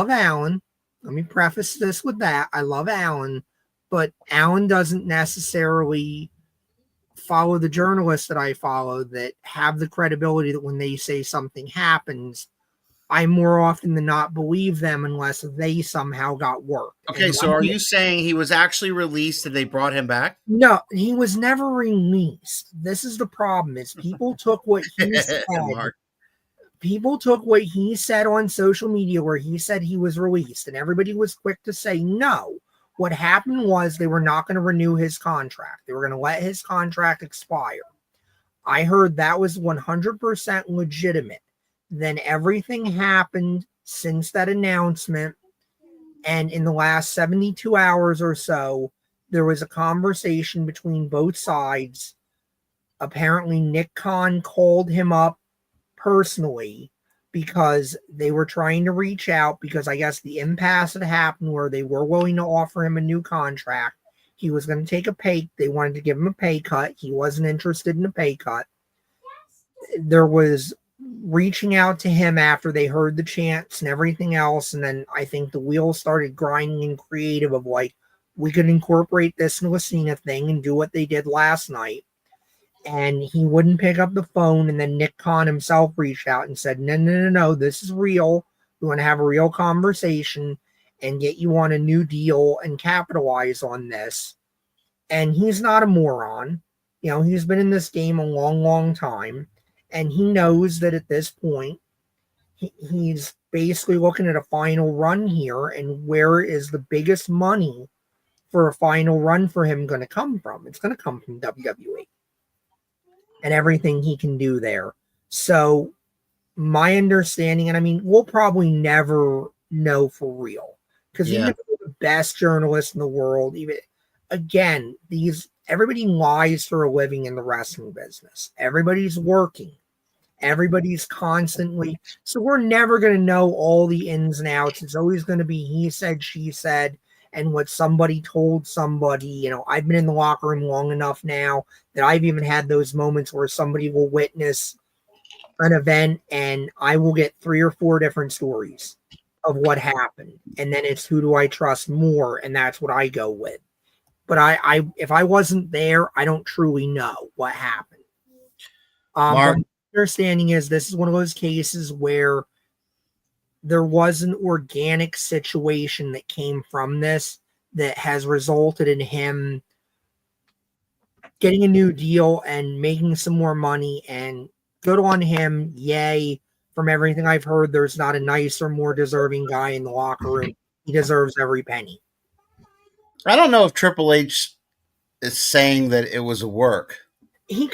Alan. Let me preface this with that. I love Alan, but Alan doesn't necessarily follow the journalists that I follow that have the credibility that when they say something happens, I more often than not believe them unless they somehow got work. Okay, And so are you saying he was actually released and they brought him back? No, he was never released. This is the problem: is people took what he said. Mark. People took what he said on social media, where he said he was released, and everybody was quick to say no. What happened was they were not going to renew his contract. They were going to let his contract expire. I heard that was 100% legitimate. Then everything happened since that announcement. And in the last 72 hours or so, there was a conversation between both sides. Apparently, Nick Khan called him up personally because they were trying to reach out, because I guess the impasse had happened where they were willing to offer him a new contract. He was going to take a pay. They wanted to give him a pay cut. He wasn't interested in a pay cut. There was reaching out to him after they heard the chants and everything else. And then I think the wheels started grinding and creative of like, we could incorporate this into a Cena thing and do what they did last night. And he wouldn't pick up the phone. And then Nick Khan himself reached out and said, no, this is real. We want to have a real conversation and get you on a new deal and capitalize on this. And he's not a moron. You know, he's been in this game a long, long time. And he knows that at this point, he's basically looking at a final run here. And where is the biggest money for a final run for him going to come from? It's going to come from WWE and everything he can do there. So my understanding, and I mean, we'll probably never know for real, because even the best journalists in the world, even again, everybody lies for a living in the wrestling business. Everybody's working. Everybody's constantly. So we're never going to know all the ins and outs. It's always going to be he said, she said, and what somebody told somebody. You know, I've been in the locker room long enough now that I've even had those moments where somebody will witness an event and I will get 3 or 4 different stories of what happened. And then it's who do I trust more? And that's what I go with. But I if I wasn't there, I don't truly know what happened. Mark, my understanding is this is one of those cases where there was an organic situation that came from this that has resulted in him getting a new deal and making some more money, and good on him. Yay. From everything I've heard, there's not a nicer, more deserving guy in the locker room. He deserves every penny. I don't know if Triple H is saying that it was a work. He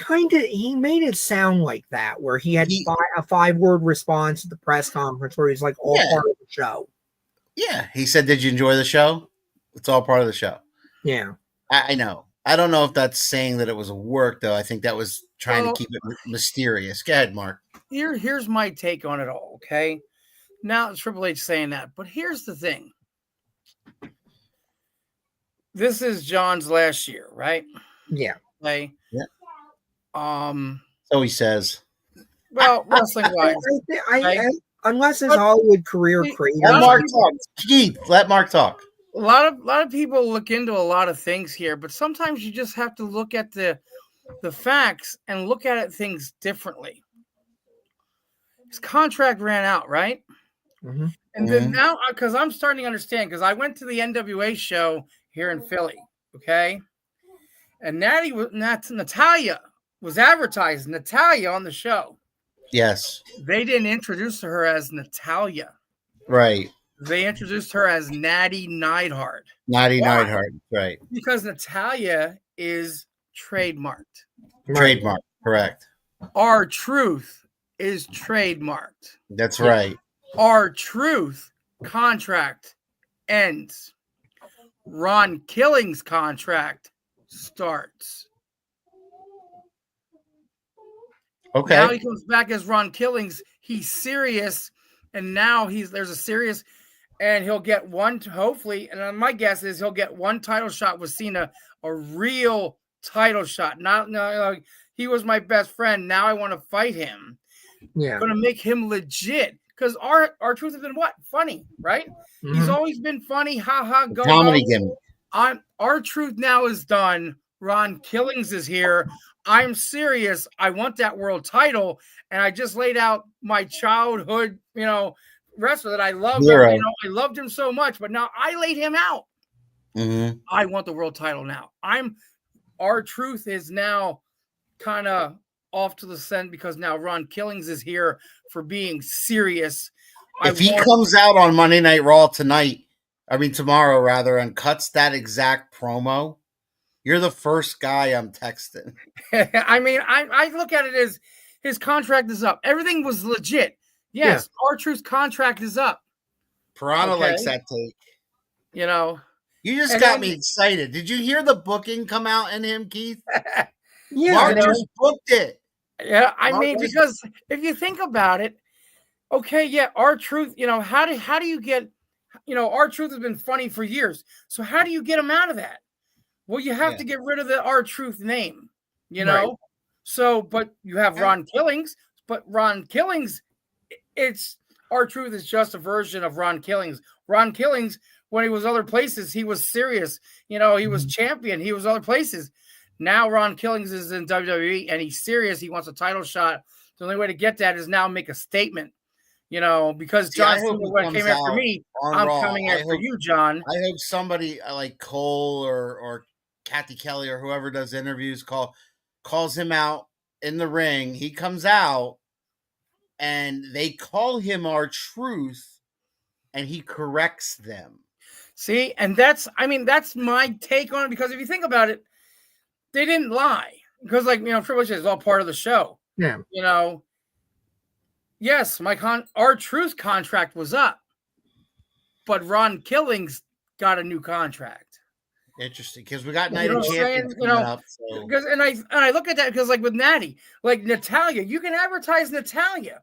made it sound like that, where he had a 5-word response at the press conference where he's like, all part of the show. Yeah. He said, did you enjoy the show? It's all part of the show. Yeah. I know. I don't know if that's saying that it was a work, though. I think that was trying to keep it mysterious. Go ahead, Mark. Here's my take on it all, okay? Now it's Triple H saying that, but here's the thing. This is John's last year, right? Yeah. Okay. Yeah. So he says. Well, wrestling wise, unless his Hollywood career created. Let Mark talk. Keith, let Mark talk. A lot of people look into a lot of things here, but sometimes you just have to look at the facts and look at things differently. His contract ran out, right? Mm-hmm. And then now, because I'm starting to understand, because I went to the NWA show here in Philly, okay? And Natalya was advertised, Natalya on the show. Yes. They didn't introduce her as Natalya. Right. They introduced her as Natty Neidhart. Natty Neidhart, right. Because Natalya is trademarked. Trademark, correct. R-Truth is trademarked. That's right. R-Truth contract ends. Ron Killing's contract starts. Okay. Now he comes back as Ron Killings. He's serious, and now there's a serious. and he'll get one, hopefully, and my guess is he'll get one title shot with Cena, a real title shot. Not like he was my best friend. Now I want to fight him. Yeah. Going to make him legit. Because our truth has been what? Funny, right? Mhm. He's always been funny. Ha ha, go. Comedy go. gimmick. Our truth now is done. Ron Killings is here. I'm serious. I want that world title. And I just laid out my childhood, wrestler that I loved. Hero. I loved him so much, but now I laid him out. Mm-hmm. I want the world title now. Our truth is now kind of off to the side because now Ron Killings is here for being serious. If he comes out on Monday Night Raw tomorrow rather, and cuts that exact promo, you're the first guy I'm texting. I mean, I look at it as his contract is up. Everything was legit. Yes, R-Truth's contract is up. Piranha likes that take. You just got me excited. Did you hear the booking come out in him, Keith? Yeah, Mark just booked it. Yeah, I mean, because if you think about it, okay, yeah, R-Truth, how do you get, R-Truth has been funny for years. So how do you get him out of that? Well, you have to get rid of the R-Truth name, Right. So, but you have Ron Killings, but Ron Killings, it's R-Truth is just a version of Ron Killings. Ron Killings, when he was other places, he was serious. He was champion. He was other places. Now Ron Killings is in WWE and he's serious. He wants a title shot. The only way to get that is now make a statement, because John Cena came after me. I'm coming after you, John. I hope somebody like Cole or Kathy Kelly or whoever does interviews calls him out in the ring. He comes out and they call him R-Truth and he corrects them. See, and that's my take on it, because if you think about it, they didn't lie, because Triple H is all part of the show. Yeah. Yes, R-Truth's contract was up, but Ron Killings got a new contract. Interesting, because we got Night of Champions coming up. So. Because and I look at that because with Natty, Natalya, you can advertise Natalya,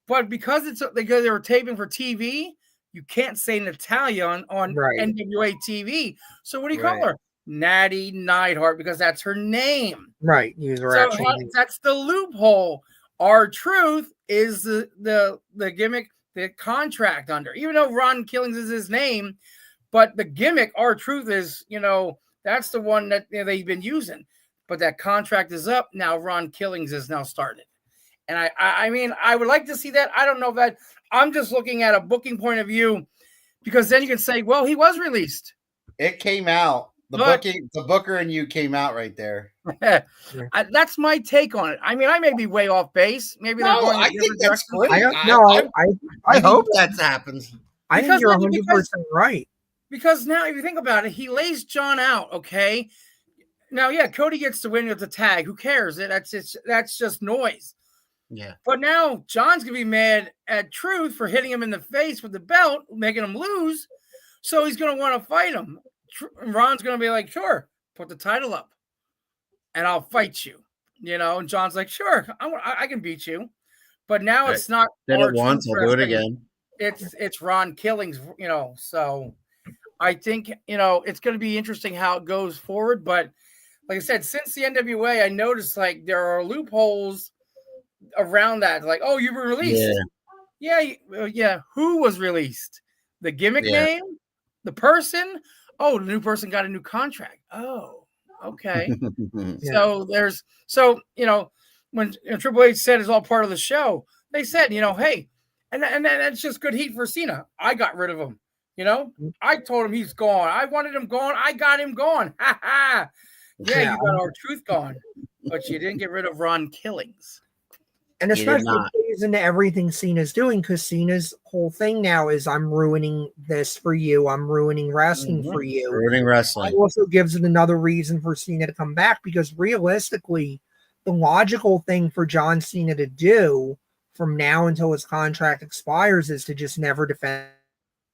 but because they were taping for TV, you can't say Natalya on NWA TV. So what do you call her? Natty Neidhart, because that's her name. Right. That's the loophole. R-Truth is the gimmick, the contract under. Even though Ron Killings is his name, but the gimmick R-Truth is, that's the one that they've been using. But that contract is up. Now Ron Killings is now started. And I mean, I would like to see that. I don't know that. I'm just looking at a booking point of view, because then you can say, well, he was released. It came out. The booker and you came out right there. That's my take on it. I mean, I may be way off base. Maybe they're going. I think that's great. I hope that happens. I think you're 100% right. Because now, if you think about it, he lays John out. Okay. Now, yeah, Cody gets to win with the tag. Who cares? That's just noise. Yeah. But now John's gonna be mad at Truth for hitting him in the face with the belt, making him lose. So he's gonna want to fight him. Ron's going to be like, sure, put the title up and I'll fight you, and John's like, sure, I can beat you. But now it's not. Did it once, I'll do it again. It's Ron Killings, so I think, it's going to be interesting how it goes forward. But like I said, since the NWA, I noticed there are loopholes around that. Like, oh, you were released. Yeah. Who was released? The gimmick name? The person? Oh, the new person got a new contract. Oh, okay. So when Triple H said it's all part of the show, they said, hey, and that's just good heat for Cena. I got rid of him. I told him he's gone. I wanted him gone. I got him gone. Ha ha. Yeah, you got R-Truth gone, but you didn't get rid of Ron Killings. And especially plays into everything Cena's doing, because Cena's whole thing now is, I'm ruining this for you. I'm ruining wrestling for you. Ruining wrestling. It also gives it another reason for Cena to come back, because realistically, the logical thing for John Cena to do from now until his contract expires is to just never defend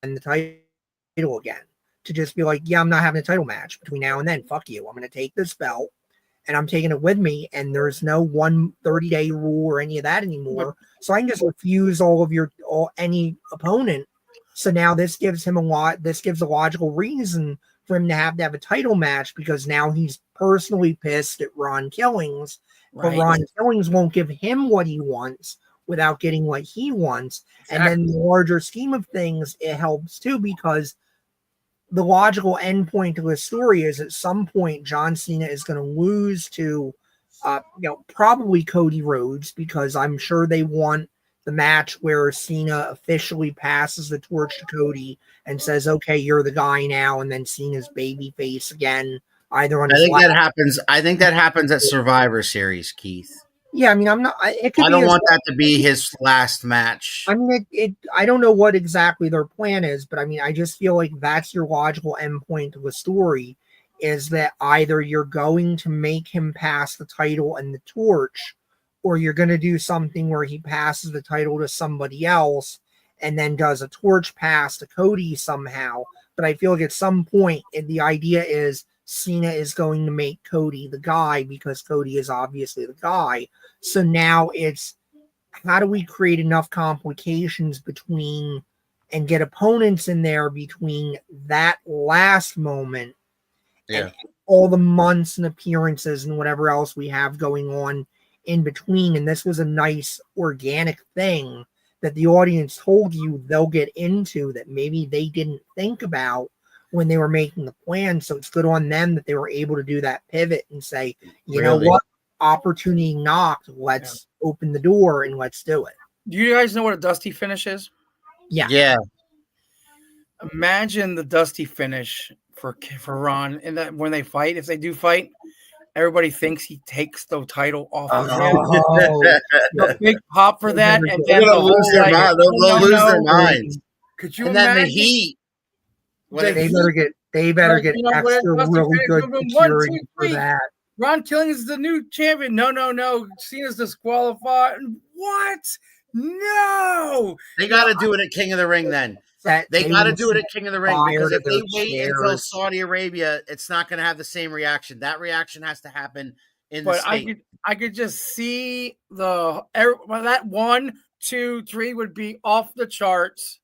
the title again. To just be like, yeah, I'm not having a title match between now and then. Fuck you. I'm going to take this belt. And I'm taking it with me, and there's no 30-day rule or any of that anymore. So I can just refuse any opponent So now this gives him this gives a logical reason for him to have a title match, because now he's personally pissed at Ron Killings, but Ron Killings won't give him what he wants without getting what he wants. Exactly. And then in the larger scheme of things, it helps too, because the logical endpoint of the story is at some point John Cena is going to lose to probably Cody Rhodes, because I'm sure they want the match where Cena officially passes the torch to Cody and says, okay, you're the guy now, and then Cena's babyface again. I think that happens at Survivor Series, Keith. Yeah, I mean, I don't want that to be his last match. I mean, I don't know what exactly their plan is, but I mean, I just feel like that's your logical endpoint of the story, is that either you're going to make him pass the title and the torch, or you're going to do something where he passes the title to somebody else and then does a torch pass to Cody somehow. But I feel like at some point, the idea is Cena is going to make Cody the guy, because Cody is obviously the guy. So now it's, how do we create enough complications between and get opponents in there between that last moment and all the months and appearances and whatever else we have going on in between. And this was a nice organic thing that the audience told you they'll get into, that maybe they didn't think about when they were making the plan. So it's good on them that they were able to do that pivot and say, you know what, opportunity knocked, let's open the door and let's do it. Do you guys know what a dusty finish is? Yeah. Imagine the dusty finish for Ron, and that when they fight, if they do fight, everybody thinks he takes the title off of him. A big pop for that, and then they'll lose their minds. Could you and imagine? Then the heat. They better get extra really good security for that. Ron Killings is the new champion. No. Cena's disqualified. What? No. They got to do it at King of the Ring then. They got to do it at King of the Ring, because if they wait until Saudi Arabia, it's not going to have the same reaction. That reaction has to happen in the state. I could just see that 1, 2, 3 would be off the charts,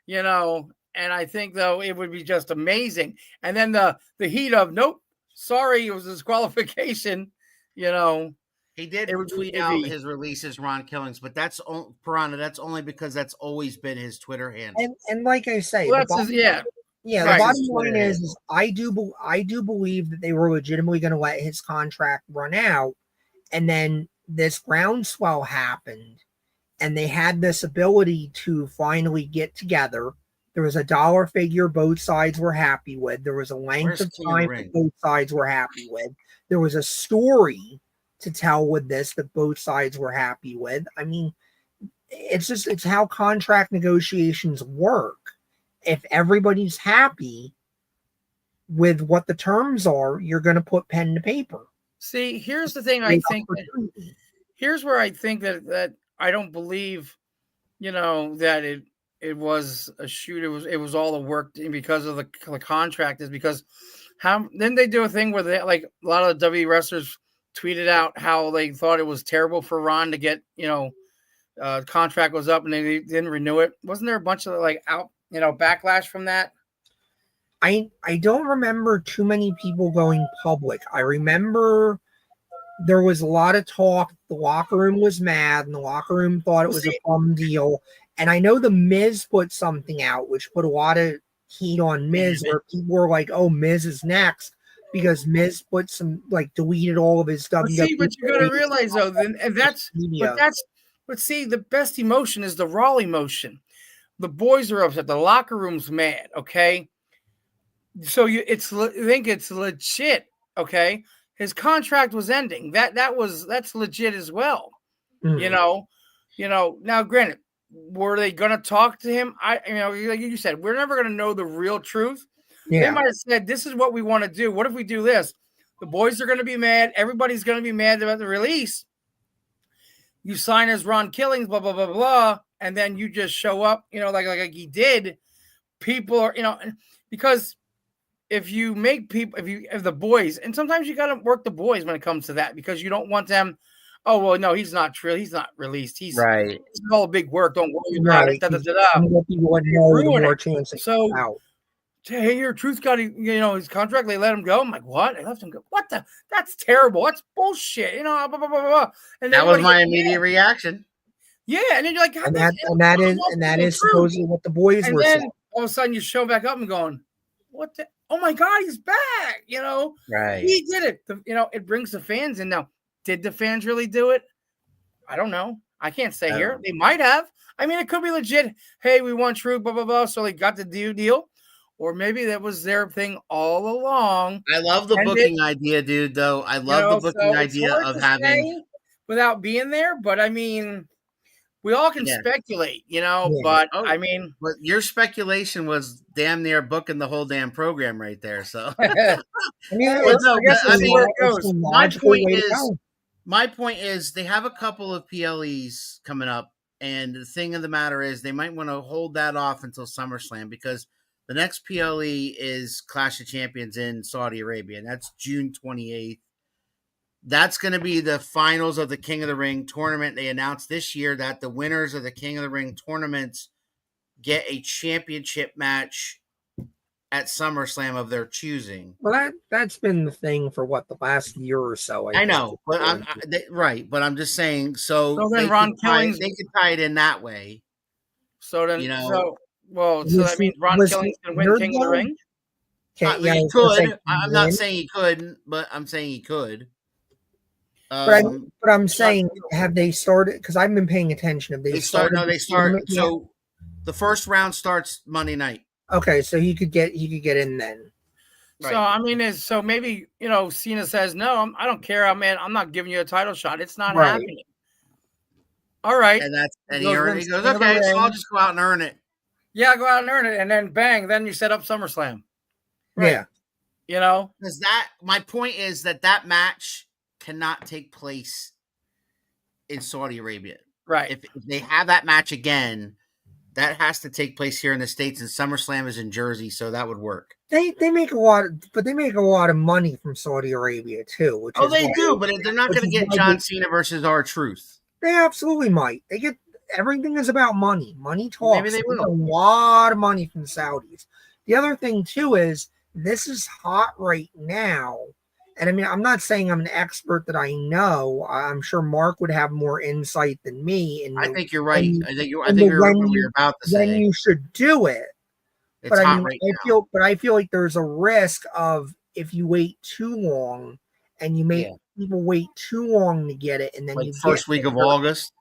and I think, though, it would be just amazing. And then the heat of, nope, sorry, it was a disqualification, He did tweet out his releases, Ron Killings, but that's Piranha. That's only because that's always been his Twitter handle. And like I say, the bottom line is I do believe that they were legitimately going to let his contract run out, and then this groundswell happened, and they had this ability to finally get together. There was a dollar figure both sides were happy with. There was a length of time that both sides were happy with. There was a story to tell with this that both sides were happy with. I mean, it's how contract negotiations work. If everybody's happy with what the terms are, you're going to put pen to paper. See, here's the thing. Here's where I think that I don't believe, that it was a shoot. It was all the work because of the contract, is because then they do a thing where they, like a lot of the WWE wrestlers tweeted out how they thought it was terrible for Ron to get, contract was up and they didn't renew it. Wasn't there a bunch of backlash from that? I don't remember too many people going public. I remember there was a lot of talk. The locker room was mad, and the locker room thought it was a bum deal. And I know the Miz put something out, which put a lot of heat on Miz, where people were like, "Oh, Miz is next," because Miz put deleted all of his WWE. But you got to realize though, but see, the best emotion is the raw emotion. The boys are upset. The locker room's mad. Okay, so I think it's legit. Okay, his contract was ending. That's legit as well. Mm-hmm. Now granted, were they going to talk to him? Like you said, we're never going to know the real truth. Yeah. They might have said, this is what we want to do. What if we do this? The boys are going to be mad. Everybody's going to be mad about the release. You sign as Ron Killings, blah, blah, blah, blah. And then you just show up, like he did. People are, because if you make people, if the boys, and sometimes you got to work the boys when it comes to that, because you don't want them. oh well, no, he's not true. He's not released. He's Right. it's all big work. Don't worry about it. Da, da, da, da. And what people would know, the Ruin more it. chance they So- out. Hey, your truth got his contract. They let him go. I'm like, what? They left him go. What the? That's terrible. That's bullshit. Blah, blah, blah, blah, blah. And That was everybody my goes, immediate reaction. yeah. And then you're like, God, And that's- that is true. supposedly what the boys And were then saying. all of a sudden you show back up and going, what the? Oh my God, he's back. Right. He did it. It brings the fans in. Now, did the fans really do it? I don't know. I can't say here. They might have. I mean, it could be legit. Hey, we want True, blah, blah, blah. So they got the deal. Or maybe that was their thing all along. I love the And booking idea, dude, though. I love the booking so it's idea hard of to having. say without being there, but I mean, we all can Yeah. speculate, Yeah. but Oh. I mean, But your speculation was damn near booking the whole damn program right there. So I mean, Well, it's, no, I guess but I it's mean, where it goes. goes. The My logical point way to is- go. my point is they have a couple of PLEs coming up, and the thing of the matter is they might want to hold that off until SummerSlam because the next PLE is Clash of Champions in Saudi Arabia, and that's June 28th. That's going to be the finals of the King of the Ring tournament. They announced this year that the winners of the King of the Ring tournaments get a championship match at SummerSlam of their choosing. Well, that's been the thing for the last year or so. I think. know, but right. But I'm just saying. So then they Ron could tie- Killings- they could tie it in that way. so then, You know, so Was that means Ron was Killings he can win injured King of the though? Ring. Okay, I mean, yeah, I he was gonna could. say, I'm not win, saying he couldn't, but I'm saying he could. but I'm saying, have they started? Because I've been paying attention. Have they start. No, the they start. tournament yet? So the first round starts Monday night. Okay, so he could get in then. Right. So I mean, so maybe Cena says no. I don't care. I'm not giving you a title shot. It's not Right. happening. All right. And He he goes goes, King of the okay, so I'll Ring. just go out and earn it. Yeah, go out and earn it, and then bang, then you set up SummerSlam. Yeah, Because my point is that match cannot take place in Saudi Arabia. Right. If they have that match again, that has to take place here in the States, and SummerSlam is in Jersey, so that would work. they make a lot, but they make a lot of money from Saudi Arabia too. Which is They why- do, but they're not which going to is get why John they- Cena versus R-Truth. They absolutely might. They get everything is about money. Money talks. Maybe they get will. a lot of money from the Saudis. The other thing too is this is hot right now. And I mean, I'm not saying I'm an expert that I know. I'm sure Mark would have more insight than me. And I think you're right. and- I think you're and what when you're about to when say. you should do it. It's But I hot mean, right I feel like there's a risk of if you wait too long and you make Yeah. people wait too long to get it, and then now. Like you first get week of there, August.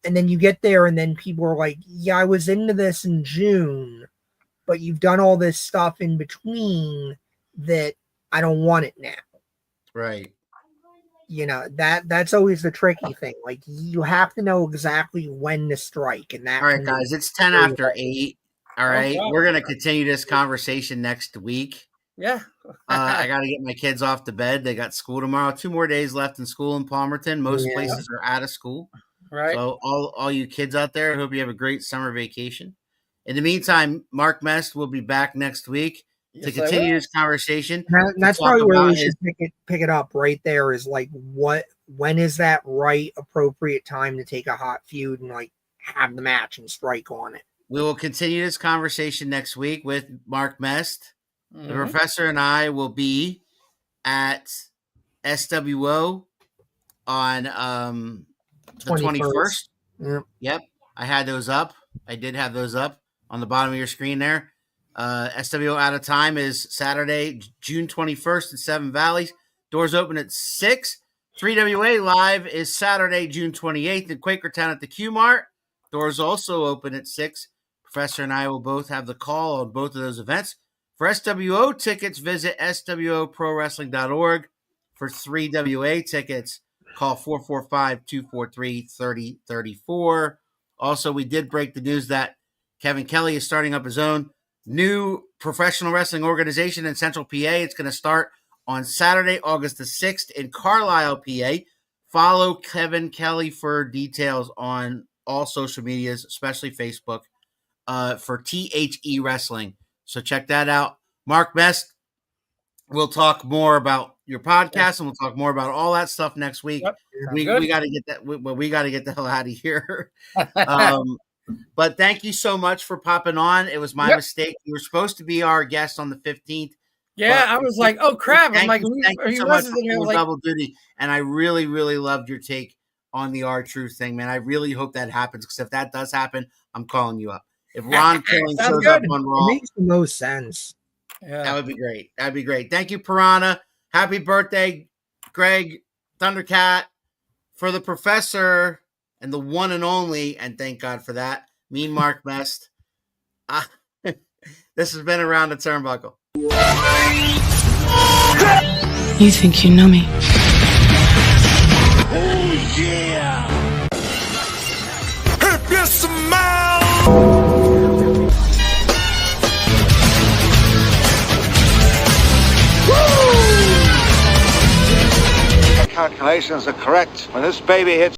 and then you get there, and then people are like, "Yeah, I was into this in June, but you've done all this stuff in between that I don't want it now." Right. That's always the tricky thing. Like you have to know exactly when to strike, and that. All right, can be- guys, it's 10 after 8. All right. wow. We're going to continue this conversation next week. Yeah. I got to get my kids off to bed. They got school tomorrow. 2 more days left in school in Palmerton. Most Yeah. places are out of school. Right. So all you kids out there, I hope you have a great summer vacation. In the meantime, Mark Mest will be back next week to Yes, I continue will. this conversation. That's talk probably where about we should pick it up right there. Is like when is that right appropriate time to take a hot feud and like have the match and strike on it? We will continue this conversation next week with Mark Mest. The Mhm. professor and I will be at SWO on the 21st. Yep. Yep. I had those up. I did have those up on the bottom of your screen there. SWO out of time is Saturday, June 21st in Seven Valleys. Doors open at 6. 3WA Live is Saturday, June 28th in Quakertown at the Q Mart. Doors also open at 6. Professor and I will both have the call on both of those events. For SWO tickets, visit swoprowrestling.org. For 3WA tickets, call 445-243-3034. Also, we did break the news that Kevin Kelly is starting up his own new professional wrestling organization in Central PA. It's going to start on Saturday, August the 6th in Carlisle, PA. Follow Kevin Kelly for details on all social medias, especially Facebook, for THE Wrestling. So check that out. Mark Mest, we'll talk more about your podcast, and we'll talk more about all that stuff next week. Yep. We got to get that. We got to get the hell out of here. But thank you so much for popping on. It was my mistake. You were supposed to be our guest on the 15th. Yeah, I was like, oh crap! I'm like, thank you so much for doing double duty, and I really, really loved your take on the R-Truth thing, man. I really hope that happens, because if that does happen, I'm calling you up. If Ron Killing shows up on Raw, it makes the most sense. Yeah. that would be great. That'd be great. Thank you, Piranha. Happy birthday, Greg Thundercat, for the professor and the one and only, and thank God for that, Mean Mark Best. This has been Around the Turnbuckle. You think you know me? Oh, yeah! If you smile! Calculations are correct. When this baby hits